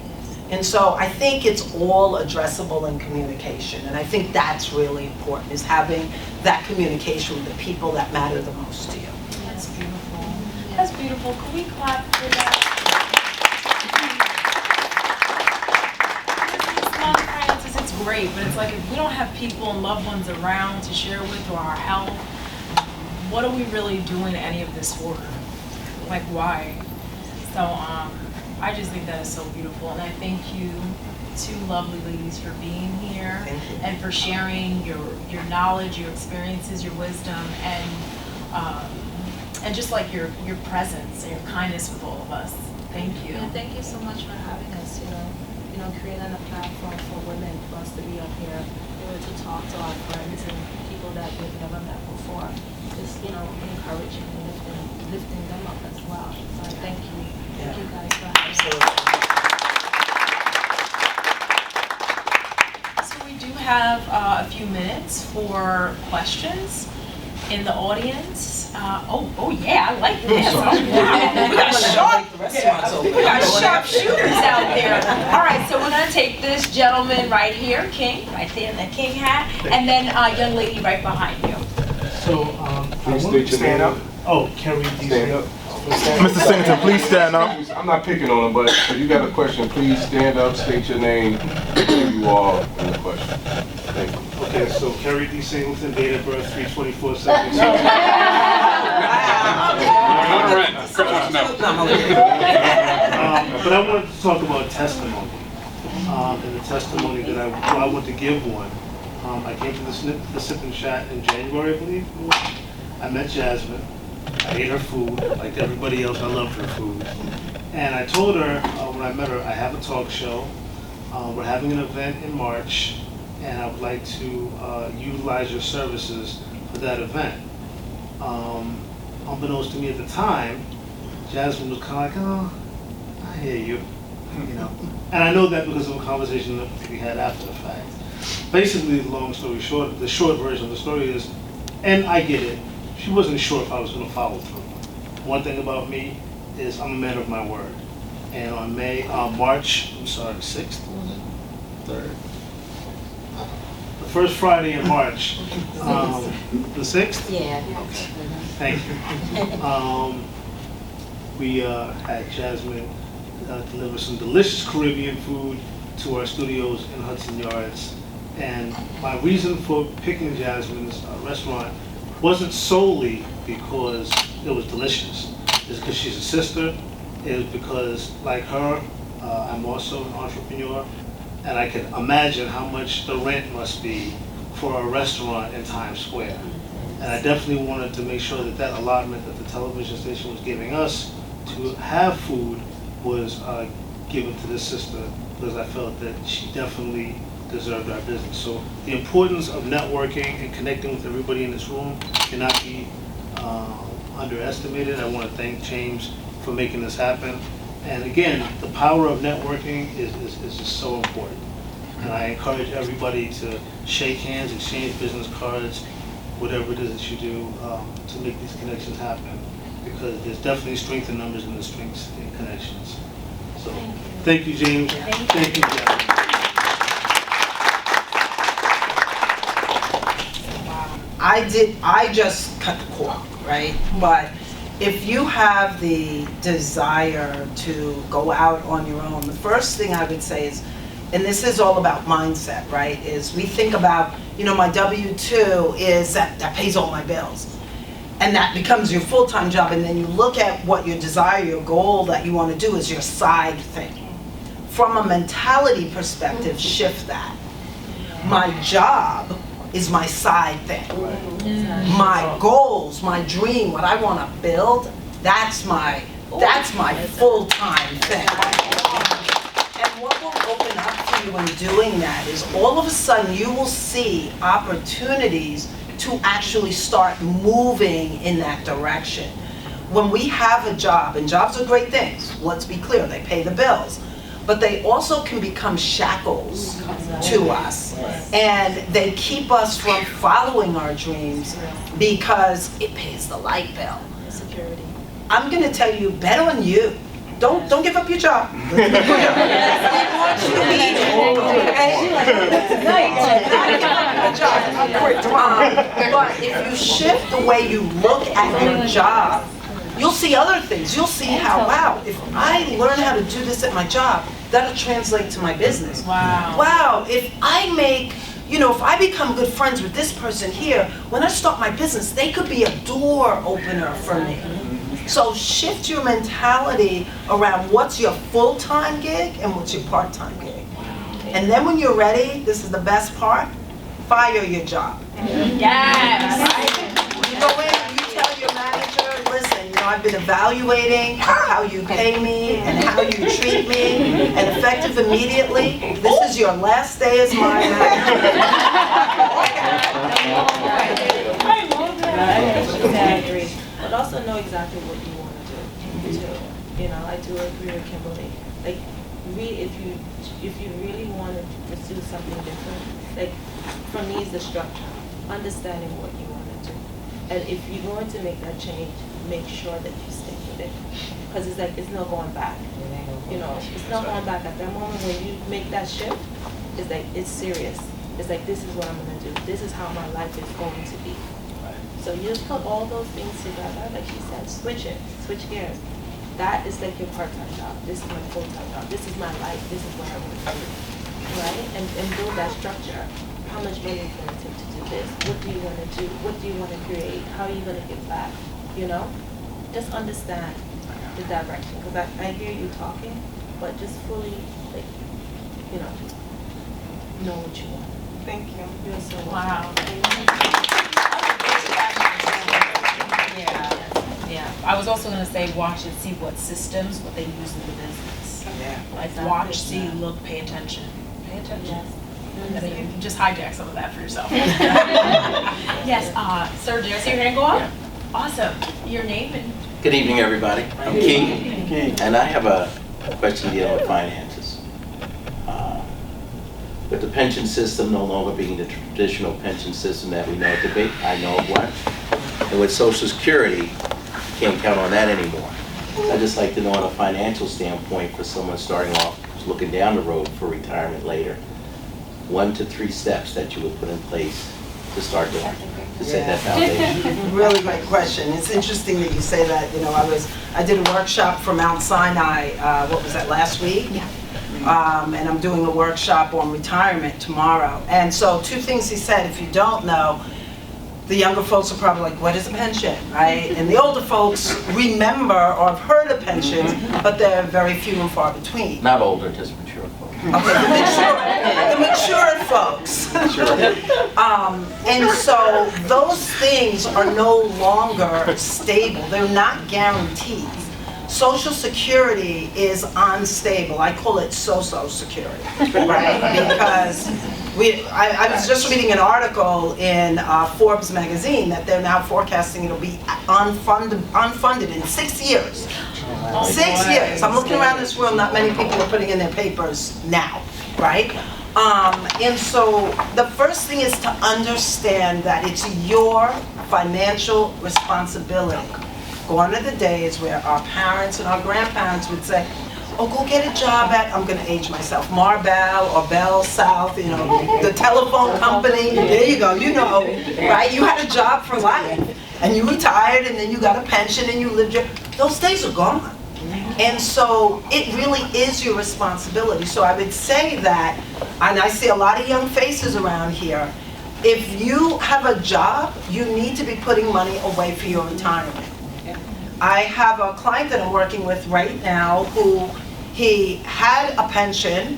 Speaker 3: And so I think it's all addressable in communication. And I think that's really important, is having that communication with the people that matter the most to you.
Speaker 2: That's beautiful. That's beautiful. Can we clap for that? It's great, but it's like if we don't have people and loved ones around to share with or our health, what are we really doing any of this for? Like, why? So I just think that is so beautiful, and I thank you, 2 lovely ladies, for being here and for sharing your knowledge, your experiences, your wisdom, and just like your presence and your kindness with all of us. Thank you.
Speaker 4: And thank you so much for having us. You know, creating a platform for women for us to be up here, to talk to our friends and people that we've never met before. Just, you know, encouraging and lifting them up as well. So thank you. Thank you guys for having us.
Speaker 2: have a few minutes for questions in the audience. Oh yeah, I like this. Oh, wow. We got sharp shooters out there. All right, so we're gonna take this gentleman right here, King, right there in the king hat, and then young lady right behind you.
Speaker 5: So,
Speaker 1: Please state your
Speaker 5: stand
Speaker 1: name.
Speaker 5: up. Oh, Kerry D.
Speaker 1: Stand up.
Speaker 6: Mr. Singleton, please stand up.
Speaker 1: I'm not picking on him, but if you got a question, please stand up, state your name, who you are, and the question. Thank you.
Speaker 5: Okay, so Kerry D. Singleton, date of birth 3/24/76. But I wanted to talk about testimony, and the testimony that I want to give one. I came to the Sip and Chat in January, I believe. I met Jasmine. I ate her food, like everybody else. I loved her food. And I told her when I met her, I have a talk show. We're having an event in March, and I would like to utilize your services for that event. Unbeknownst to me at the time, Jasmine was kind of like, oh, I hear you, you know. And I know that because of a conversation that we had after the fact. Basically, the long story short, the short version of the story is, and I get it, she wasn't sure if I was going to follow through. One thing about me is I'm a man of my word. And on March 6th, third, the first Friday in March, the 6th?
Speaker 7: Yeah.
Speaker 5: Okay. Thank you. We had Jasmine deliver some delicious Caribbean food to our studios in Hudson Yards. And my reason for picking Jasmine's restaurant wasn't solely because it was delicious. It's because she's a sister. It was because, like her, I'm also an entrepreneur, and I can imagine how much the rent must be for a restaurant in Times Square. And I definitely wanted to make sure that that allotment that the television station was giving us to have food was given to this sister, because I felt that she definitely deserved our business. So the importance of networking and connecting with everybody in this room cannot be underestimated. I want to thank James for making this happen. And again, the power of networking is just so important. And I encourage everybody to shake hands, exchange business cards, whatever it is that you do to make these connections happen. Because there's definitely strength in numbers and there's strength in connections. So thank you, James. Thank you, Jasmine.
Speaker 3: I just cut the cork, right? But if you have the desire to go out on your own, the first thing I would say is, and this is all about mindset, right? Is we think about, you know, my W-2 is that pays all my bills. And that becomes your full-time job, and then you look at what your desire, your goal that you want to do is your side thing. From a mentality perspective, shift that. My job is my side thing. My goals, my dream, what I want to build, that's my full-time thing. And what will open up for you in doing that is all of a sudden you will see opportunities to actually start moving in that direction. When we have a job, and jobs are great things, let's be clear, they pay the bills, but they also can become shackles to us. And they keep us from following our dreams because it pays the light bill.
Speaker 4: Security.
Speaker 3: I'm gonna tell you, bet on you. Don't give up your job. We want you to be but if you shift the way you look at your job, you'll see other things. You'll see how, wow, if I learn how to do this at my job, that'll translate to my business.
Speaker 2: Wow.
Speaker 3: Wow, if I make, you know, if I become good friends with this person here, when I start my business, they could be a door opener for me. So shift your mentality around what's your full-time gig and what's your part-time gig. And then when you're ready, this is the best part, fire your job.
Speaker 2: Yes.
Speaker 3: You go in, you tell your manager, listen, you know, I've been evaluating how you pay me and how you treat me, and effective immediately, this is your last day as my manager.
Speaker 4: I agree. But also know exactly what you want to do, too. You know, I do agree with Kimberly. Like, if you really want to pursue something different, like for me, it's the structure, understanding what you want to do, and if you're going to make that change, make sure that you stick with it, because it's like it's no going back. You know, it's no going back. At that moment when you make that shift, it's like it's serious. It's like this is what I'm going to do. This is how my life is going to be. So you just put all those things together, like she said, switch gears. That is like your part-time job. This is my full-time job. This is my life. This is what I want to do, right? And build that structure. How much money is it going to take to do this? What do you want to do? What do you want to create? How are you going to give back? You know, just understand the direction. Because I hear you talking, but just fully, like, you know what you want.
Speaker 3: Thank you.
Speaker 4: You're so
Speaker 2: Wow.
Speaker 4: welcome.
Speaker 2: Yeah. I was also gonna say, watch and see what systems, what they use in the business.
Speaker 3: Yeah.
Speaker 2: Like
Speaker 4: Exactly.
Speaker 2: watch, see, look, pay attention. Pay attention. And then you can just hijack some of that for yourself. Yes, sir, did I see your hand go up? Awesome. Your name and
Speaker 7: Good evening, everybody. I'm King, and I have a question dealing with finances. With the pension system no longer being the traditional pension system that we know it to be, I know what. And with Social Security, you can't count on that anymore. I'd just like to know on a financial standpoint for someone starting off, looking down the road for retirement later, 1 to 3 steps that you would put in place to start doing, to set that foundation.
Speaker 3: Really great question. It's interesting that you say that. You know, I did a workshop for Mount Sinai, what was that, last week? Yeah. And I'm doing a workshop on retirement tomorrow. And so 2 things he said, if you don't know, the younger folks are probably like, what is a pension, right? And the older folks remember or have heard of pensions, but they're very few and far between.
Speaker 7: Not older, just mature folks.
Speaker 3: Okay, the mature folks. And so those things are no longer stable. They're not guaranteed. Social Security is unstable. I call it so-so security, right? Because I was just reading an article in Forbes magazine that they're now forecasting it'll be unfunded in 6 years. 6 years. I'm looking around this room, not many people are putting in their papers now, right? And so the first thing is to understand that it's your financial responsibility. Gone are the days where our parents and our grandparents would say, oh, go get a job at, I'm gonna age myself, Marbell or Bell South, you know, the telephone company, there you go, you know, right? You had a job for life, and you retired, and then you got a pension, and you lived your, those days are gone. And so it really is your responsibility. So I would say that, and I see a lot of young faces around here, if you have a job, you need to be putting money away for your retirement. I have a client that I'm working with right now who he had a pension.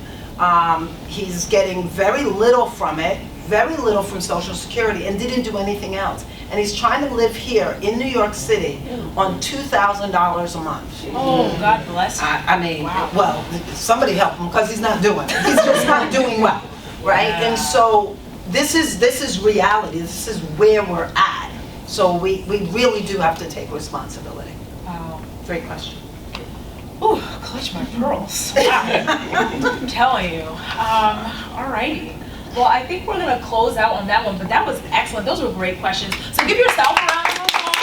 Speaker 3: He's getting very little from it, very little from Social Security, and didn't do anything else. And he's trying to live here in New York City on $2,000 a month.
Speaker 2: oh, God bless you.
Speaker 3: I mean, well, somebody help him because he's not doing it. He's just not doing well, right?
Speaker 2: Yeah.
Speaker 3: And so this is reality. This is where we're at. So we really do have to take responsibility.
Speaker 2: Wow.
Speaker 3: Great question.
Speaker 2: Ooh, clutch my pearls. Wow. I'm telling you. Alrighty. Well, I think we're gonna close out on that one, but that was excellent. Those were great questions. So give yourself a round of applause.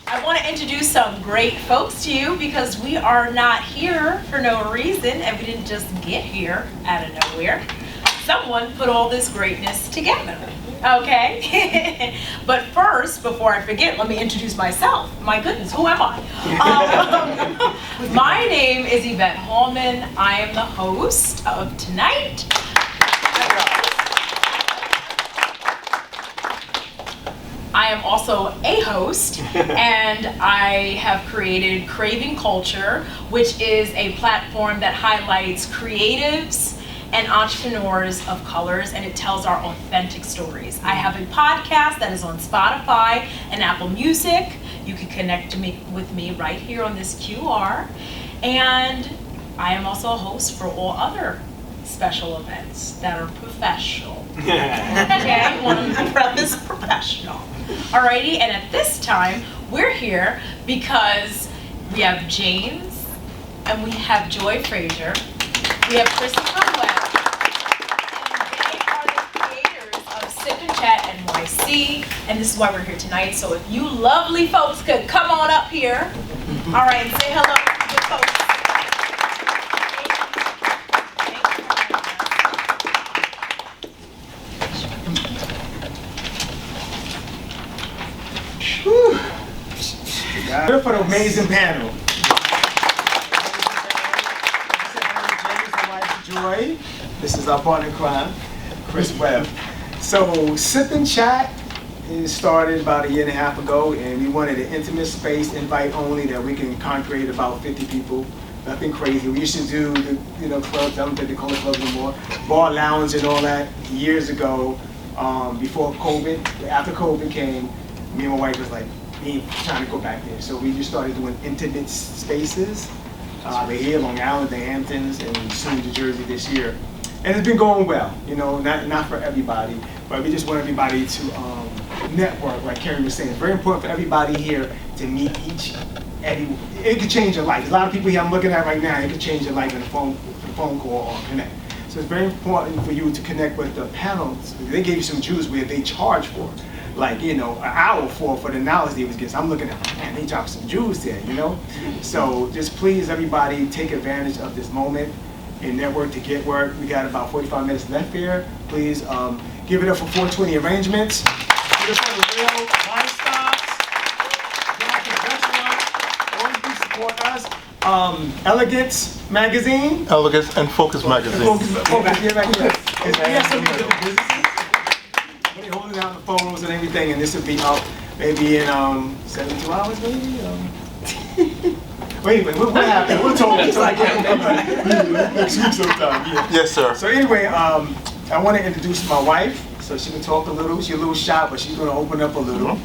Speaker 2: I want to introduce some great folks to you because we are not here for no reason, and we didn't just get here out of nowhere. Someone put all this greatness together. Okay? But first, before I forget, let me introduce myself. My goodness, who am I? My name is Yvette Hallman. I am the host of tonight. I am also a host, and I have created Craving Culture, which is a platform that highlights creatives and entrepreneurs of colors, and it tells our authentic stories. I have a podcast that is on Spotify and Apple Music. You can connect with me right here on this QR. And I am also a host for all other special events that are professional. Okay, one of my brothers professional. Alrighty, and at this time, we're here because we have James, and we have Joy Frazier. We have Christopher Webb, and they are the creators of Sip and Chat NYC, and this is why we're here tonight. So if you lovely folks could come on up here, all right, and say hello to the folks.
Speaker 8: Here for the amazing panel. Joy. This is our partner in crime, Chris Webb. So Sip and Chat is started about a year and a half ago, and we wanted an intimate space, invite only, that we can congregate about 50 people. Nothing crazy. We used to do the clubs. I don't think they call it clubs anymore. Bar lounge and all that years ago, before COVID. After COVID came, me and my wife was like, me trying to go back there. So we just started doing intimate spaces. They're here, Long Island, the Hamptons, and soon New Jersey this year. And it's been going well, not for everybody, but we just want everybody to network, like Karen was saying. It's very important for everybody here to meet it could change your life. There's a lot of people here I'm looking at right now, it could change your life in a phone call or connect. So it's very important for you to connect with the panels. They gave you some juice where they charge for, like, an hour for the knowledge they was getting. So I'm looking at, man, they dropped some jewels there, So just please, everybody, take advantage of this moment and network to get work. We got about 45 minutes left here. Please give it up for 420 Arrangements. Give it up for the real wine stocks. Always please support us. Elegance Magazine.
Speaker 6: Elegance and Focus Magazine.
Speaker 8: Focus, yeah, right here. We have so many different businesses. They're holding down the photos and everything, and this will be up maybe in 72 hours, maybe. Wait, what happened? We'll talk. It's like next week sometime. Yeah.
Speaker 6: Yes, sir.
Speaker 8: So anyway, I want to introduce my wife, so she can talk a little. She's a little shy, but she's going to open up a little.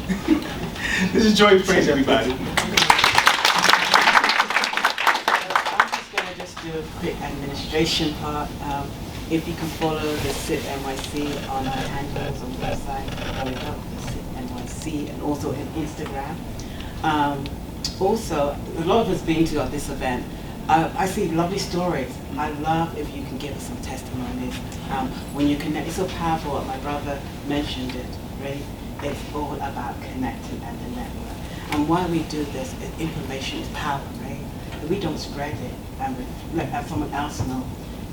Speaker 8: This is Joy Frazier, everybody.
Speaker 9: I'm just going to do a quick administration part. If you can follow the SIP NYC on our handles on the website, that would help the SIP NYC, and also on Instagram. Also, a lot of us being to this event, I see lovely stories. I love if you can give us some testimonies. When you connect, it's so powerful. My brother mentioned it, right? It's all about connecting and the network. And why we do this, information is power, right? If we don't spread it and let someone else know,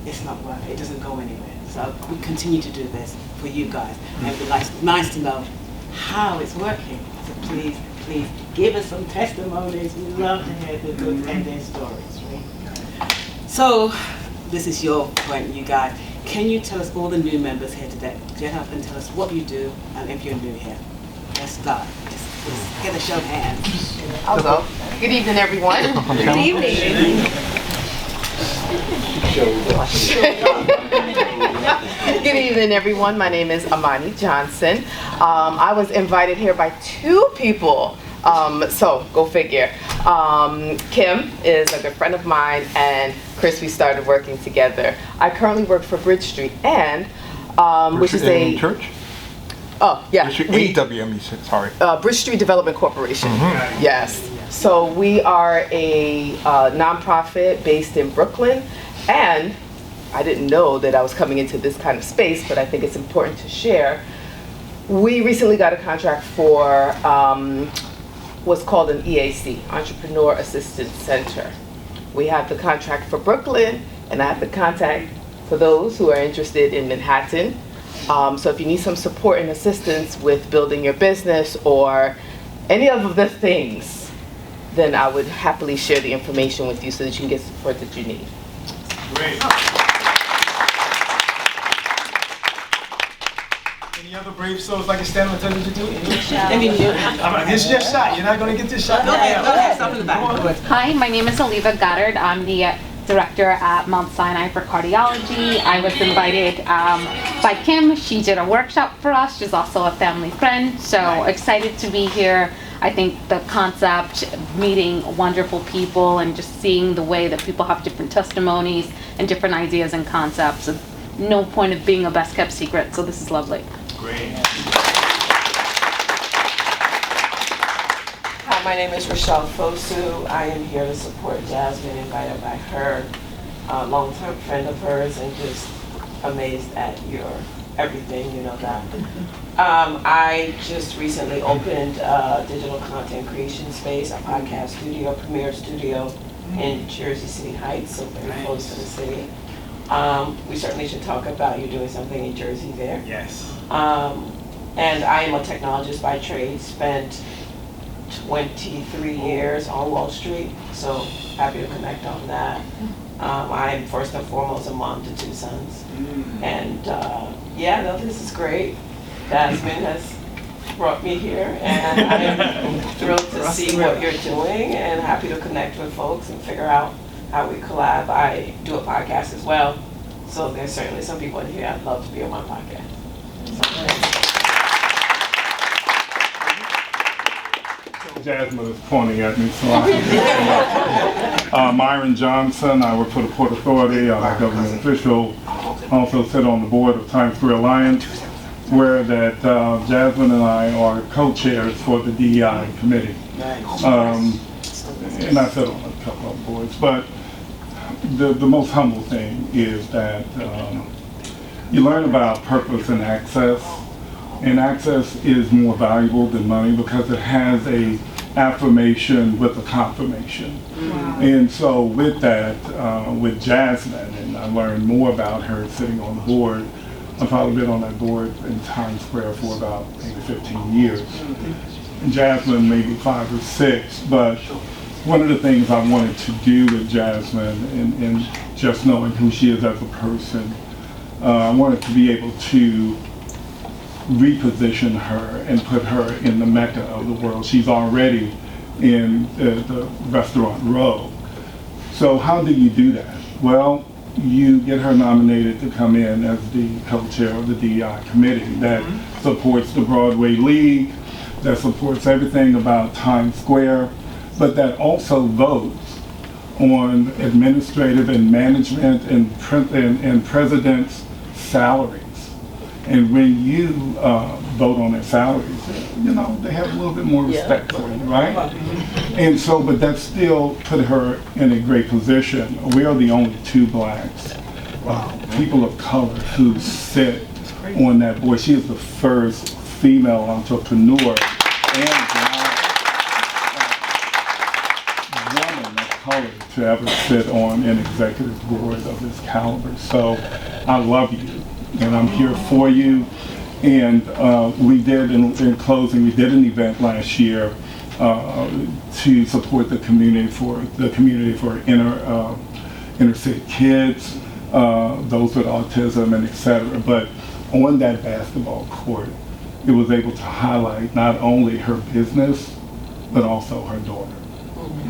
Speaker 9: it's not worth it. It doesn't go anywhere. So we continue to do this for you guys. And it'd be nice to know how it's working. So please give us some testimonies. We love to hear the good and their stories, right? So this is your point, you guys. Can you tell us, all the new members here today, get up and tell us what you do and if you're new here? Let's start. Let's get a show of hands.
Speaker 10: I'll go. Good evening, everyone.
Speaker 2: Good evening.
Speaker 10: Good evening, everyone. My name is Amani Johnson. I was invited here by two people, so go figure. Kim is a good friend of mine, and Chris, we started working together. I currently work for Bridge Street, and which is a church. Oh yeah,
Speaker 6: AWME, sorry.
Speaker 10: Bridge Street Development Corporation. Yes. So we are a nonprofit based in Brooklyn, and I didn't know that I was coming into this kind of space, but I think it's important to share. We recently got a contract for what's called an EAC, Entrepreneur Assistance Center. We have the contract for Brooklyn, and I have the contact for those who are interested in Manhattan. So if you need some support and assistance with building your business or any of the things, then I would happily share the information with you so that you can get support that you need.
Speaker 8: Great. Any other brave souls like to stand up and tell you what to do? This is your shot. You're not going to get this shot.
Speaker 9: Go ahead, stop in the back.
Speaker 11: Hi, my name is Oliva Goddard. I'm the director at Mount Sinai for cardiology. I was invited by Kim. She did a workshop for us. She's also a family friend, so excited to be here. I think the concept, meeting wonderful people and just seeing the way that people have different testimonies and different ideas and concepts. And no point of being a best kept secret, so this is lovely.
Speaker 8: Great.
Speaker 10: Hi,
Speaker 12: My name is Rochelle Fosu. I am here to support Jasmine, invited by her, long-term friend of hers, and just amazed at your everything, you know that. I just recently opened a digital content creation space, a podcast studio, premiere studio in Jersey City Heights, so very close to the city. We certainly should talk about you doing something in Jersey there.
Speaker 8: Yes.
Speaker 12: And I am a technologist by trade, spent 23 years on Wall Street, so happy to connect on that. I'm first and foremost a mom to 2 sons. And yeah, no, this is great. Jasmine has brought me here, and I'm thrilled to see what you're doing and happy to connect with folks and figure out how we collab. I do a podcast as well, so there's certainly some people in here I'd love to be on my podcast.
Speaker 6: Jasmine is pointing at me, so Myron Johnson, I work for the Port Authority, I'm a government official, also sit on the board of Times Square Alliance, where that Jasmine and I are co-chairs for the DEI committee. And I sit on a couple of boards, but the most humble thing is that you learn about purpose and access. And access is more valuable than money because it has a affirmation with a confirmation. Wow. And so with that, with Jasmine, and I learned more about her sitting on the board. I've probably been on that board in Times Square for about maybe 15 years. And Jasmine maybe 5 or 6, but one of the things I wanted to do with Jasmine and just knowing who she is as a person, I wanted to be able to reposition her and put her in the mecca of the world. She's already in the restaurant row. So how do you do that? Well, you get her nominated to come in as the co-chair of the DEI committee that supports the Broadway League, that supports everything about Times Square, but that also votes on administrative and management and president's salaries. And when you vote on their salaries, you know, they have a little bit more respect for you, right? And so, but that still put her in a great position. We are the only 2 blacks, people of color, who sit on that board. She is the first female entrepreneur and black woman of color to ever sit on an executive board of this caliber. So I love you. And I'm here for you. And we did, in closing, we did an event last year to support the community for inner city kids, those with autism, and etc. But on that basketball court, it was able to highlight not only her business, but also her daughter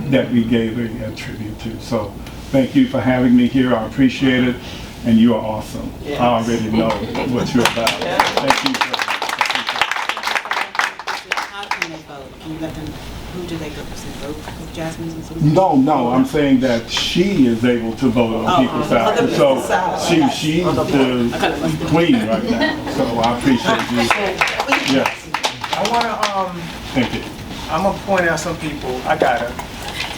Speaker 6: that we gave a tribute to. So thank you for having me here. I appreciate it. And you are awesome. Yes. I already know what you're about. Thank you.
Speaker 9: How can they vote? Can you let them, who do they go to vote with Jasmine?
Speaker 6: No, I'm saying that she is able to vote on people's salaries. So she's the queen right now. So I appreciate you. Yes.
Speaker 8: I want to,
Speaker 6: thank you.
Speaker 8: I'm going to point out some people, I got her.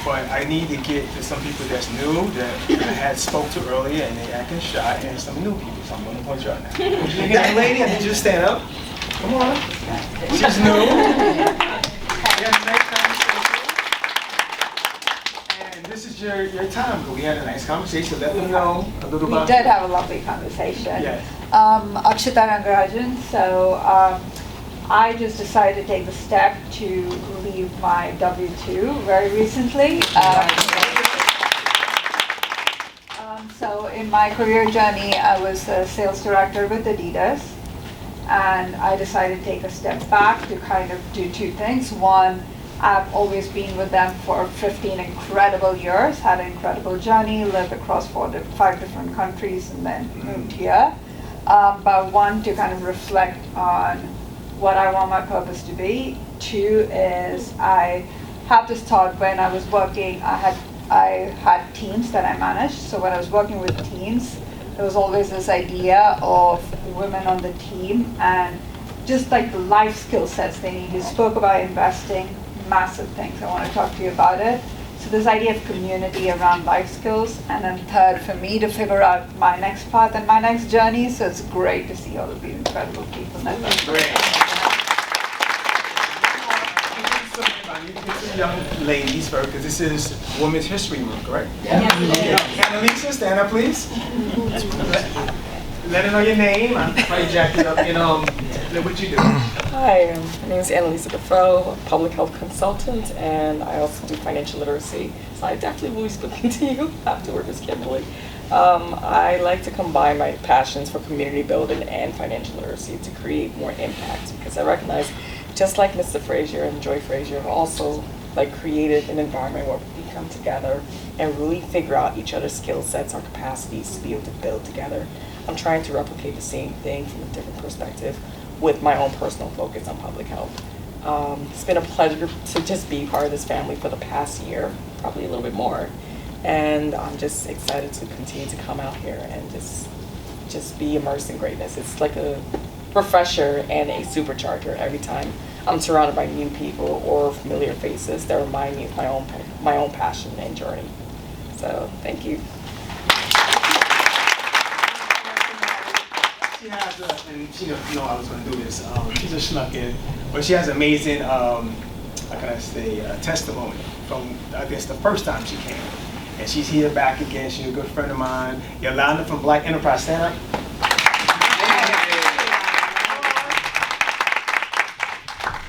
Speaker 8: But I need to get to some people that's new that I had spoke to earlier and they acting shy, and some new people. So I'm going to point you out now. Young lady, I need you to stand up. Come on. She's new. And this is your time. We had a nice conversation. Let them know a little about.
Speaker 13: We did have a lovely conversation.
Speaker 8: Yes.
Speaker 13: Akshita Rangarajan. So I just decided to take the step to leave my W-2 very recently. So in my career journey, I was a sales director with Adidas, and I decided to take a step back to kind of do 2 things. One, I've always been with them for 15 incredible years, had an incredible journey, lived across 5 different countries, and then moved here. But one, to kind of reflect on what I want my purpose to be. 2 is I have this thought when I was working, I had teams that I managed. So when I was working with teams, there was always this idea of women on the team and just like the life skill sets they need. You spoke about investing, massive things. I want to talk to you about it. So this idea of community around life skills, and then third, for me to figure out my next path and my next journey. So it's great to see all of these incredible people.
Speaker 8: Two young ladies first, because this is Women's History Month, correct? Yeah. Annalisa, stand up, please. Let her know your name. I'll probably jack it up and what you do.
Speaker 14: Hi, my name is Annalisa Defoe, public health consultant, and I also do financial literacy. So I definitely will be speaking to you afterward, Ms. Kimberly. I like to combine my passions for community building and financial literacy to create more impact, because I recognize, just like Mr. Frazier and Joy Frazier, have also created an environment where we come together and really figure out each other's skill sets, our capacities to be able to build together. I'm trying to replicate the same thing from a different perspective with my own personal focus on public health. It's been a pleasure to just be part of this family for the past year, probably a little bit more. And I'm just excited to continue to come out here and just be immersed in greatness. It's like a refresher and a supercharger every time I'm surrounded by new people or familiar faces that remind me of my own passion and journey. So thank you.
Speaker 8: She has and she didn't know I was going to do this. She just snuck in, but she has amazing, how can I say, testimony from, I guess, the first time she came. And she's here back again. She's a good friend of mine. Yolanda from Black Enterprise. Stand up.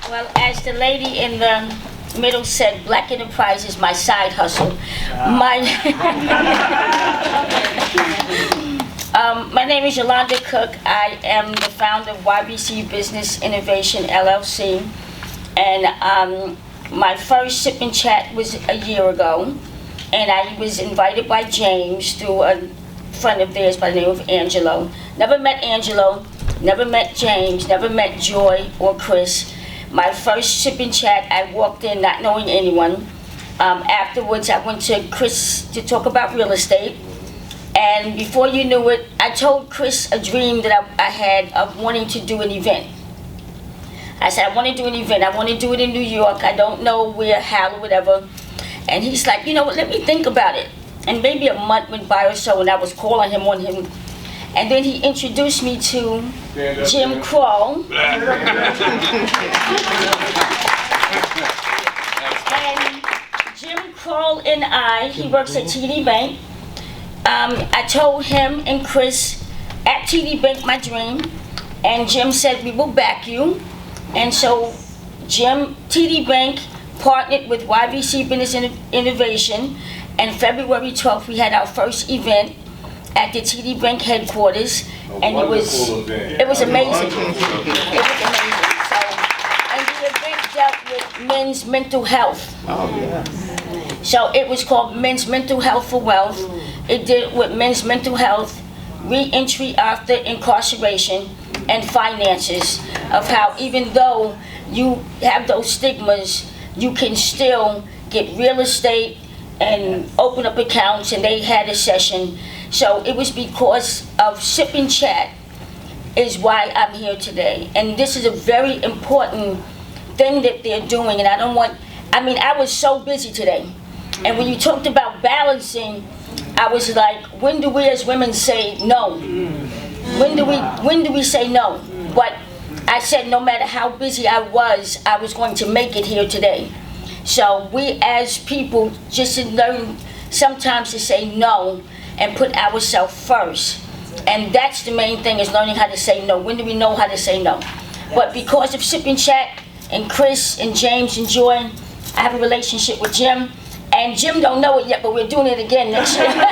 Speaker 15: Well, as the lady in the middle said, Black Enterprise is my side hustle. My name is Yolanda Cook. I am the founder of YBC Business Innovation LLC. And my first Sip and Chat was a year ago. And I was invited by James through a friend of theirs by the name of Angelo. Never met Angelo, never met James, never met Joy or Chris. My first Sip and Chat, I walked in not knowing anyone. Afterwards, I went to Chris to talk about real estate. And before you knew it, I told Chris a dream that I had of wanting to do an event. I said, I want to do an event. I want to do it in New York. I don't know where, how, or whatever. And he's like, you know what, let me think about it. And maybe a month went by or so, and I was calling him on him. And then he introduced me to Jim Kroll. And Jim Kroll and he works at TD Bank. I told him and Chris at TD Bank my dream, and Jim said, we will back you. And so TD Bank partnered with YBC Business Innovation, and February 12th we had our first event at the TD Bank headquarters, and it was amazing. It was amazing. So, and the event dealt with men's mental health.
Speaker 14: Oh, yes.
Speaker 15: So it was called Men's Mental Health for Wealth. It dealt with men's mental health, re-entry after incarceration, and finances, of how even though you have those stigmas, you can still get real estate and open up accounts, and they had a session. So it was because of Sip and Chat is why I'm here today. And this is a very important thing that they're doing, and I was so busy today. And when you talked about balancing, I was like, when do we as women say no? When do we say no? But I said no matter how busy I was going to make it here today. So we as people just learn sometimes to say no and put ourselves first. And that's the main thing, is learning how to say no. When do we know how to say no? But because of Sip and Chat and Chris and James and Joy, I have a relationship with Jim. And Jim don't know it yet, but we're doing it again next year.
Speaker 8: Before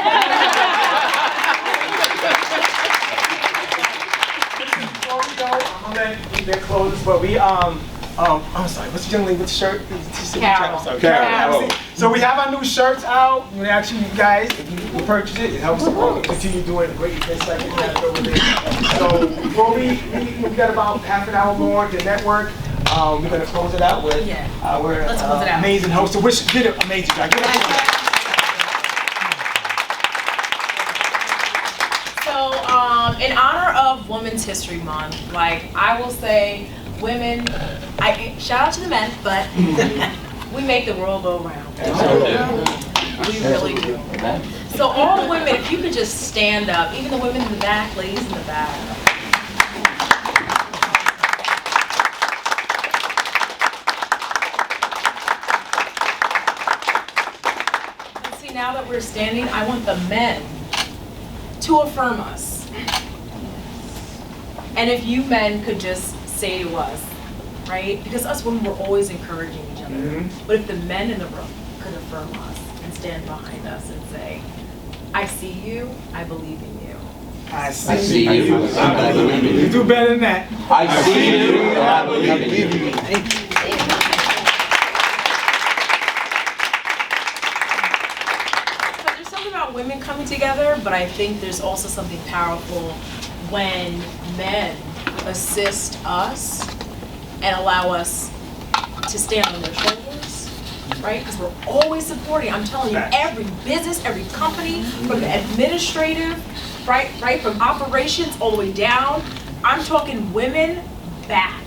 Speaker 8: we go, I'm gonna let their clothes, but I'm sorry, what's the young lady with the shirt?
Speaker 2: Carol.
Speaker 8: Carol. So we have our new shirts out. We actually, you guys, if you purchase it, it helps us continue doing great events like that over there. So before we've got about half an hour more to network. We're going to close it out with our amazing host. So wish did an amazing job.
Speaker 2: So, in honor of Women's History Month, I will say, women, shout out to the men, but We make the world go round. We really do. So all the women, if you could just stand up, even the women in the back, ladies in the back. And see, now that we're standing, I want the men to affirm us. And if you men could just say to us, right? Because us women, we're always encouraging each other. But if the men in the room could affirm us and stand behind us and say, I see you, I believe in you.
Speaker 8: I see you. I believe in you. You do better than that.
Speaker 7: I see you, and I believe in you.
Speaker 2: But there's something about women coming together, but I think there's also something powerful when men assist us and allow us to stand on their shoulders, right? Because we're always supporting, I'm telling you, every business, every company, from the administrative, right, from operations all the way down. I'm talking women back,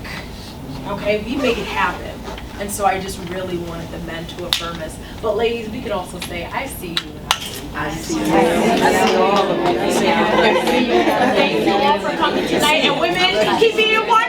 Speaker 2: okay? We make it happen. And so I just really wanted the men to affirm us. But ladies, we could also say, I see you. I see you. I see all of you. Thank you all for coming tonight. And women, keep being one.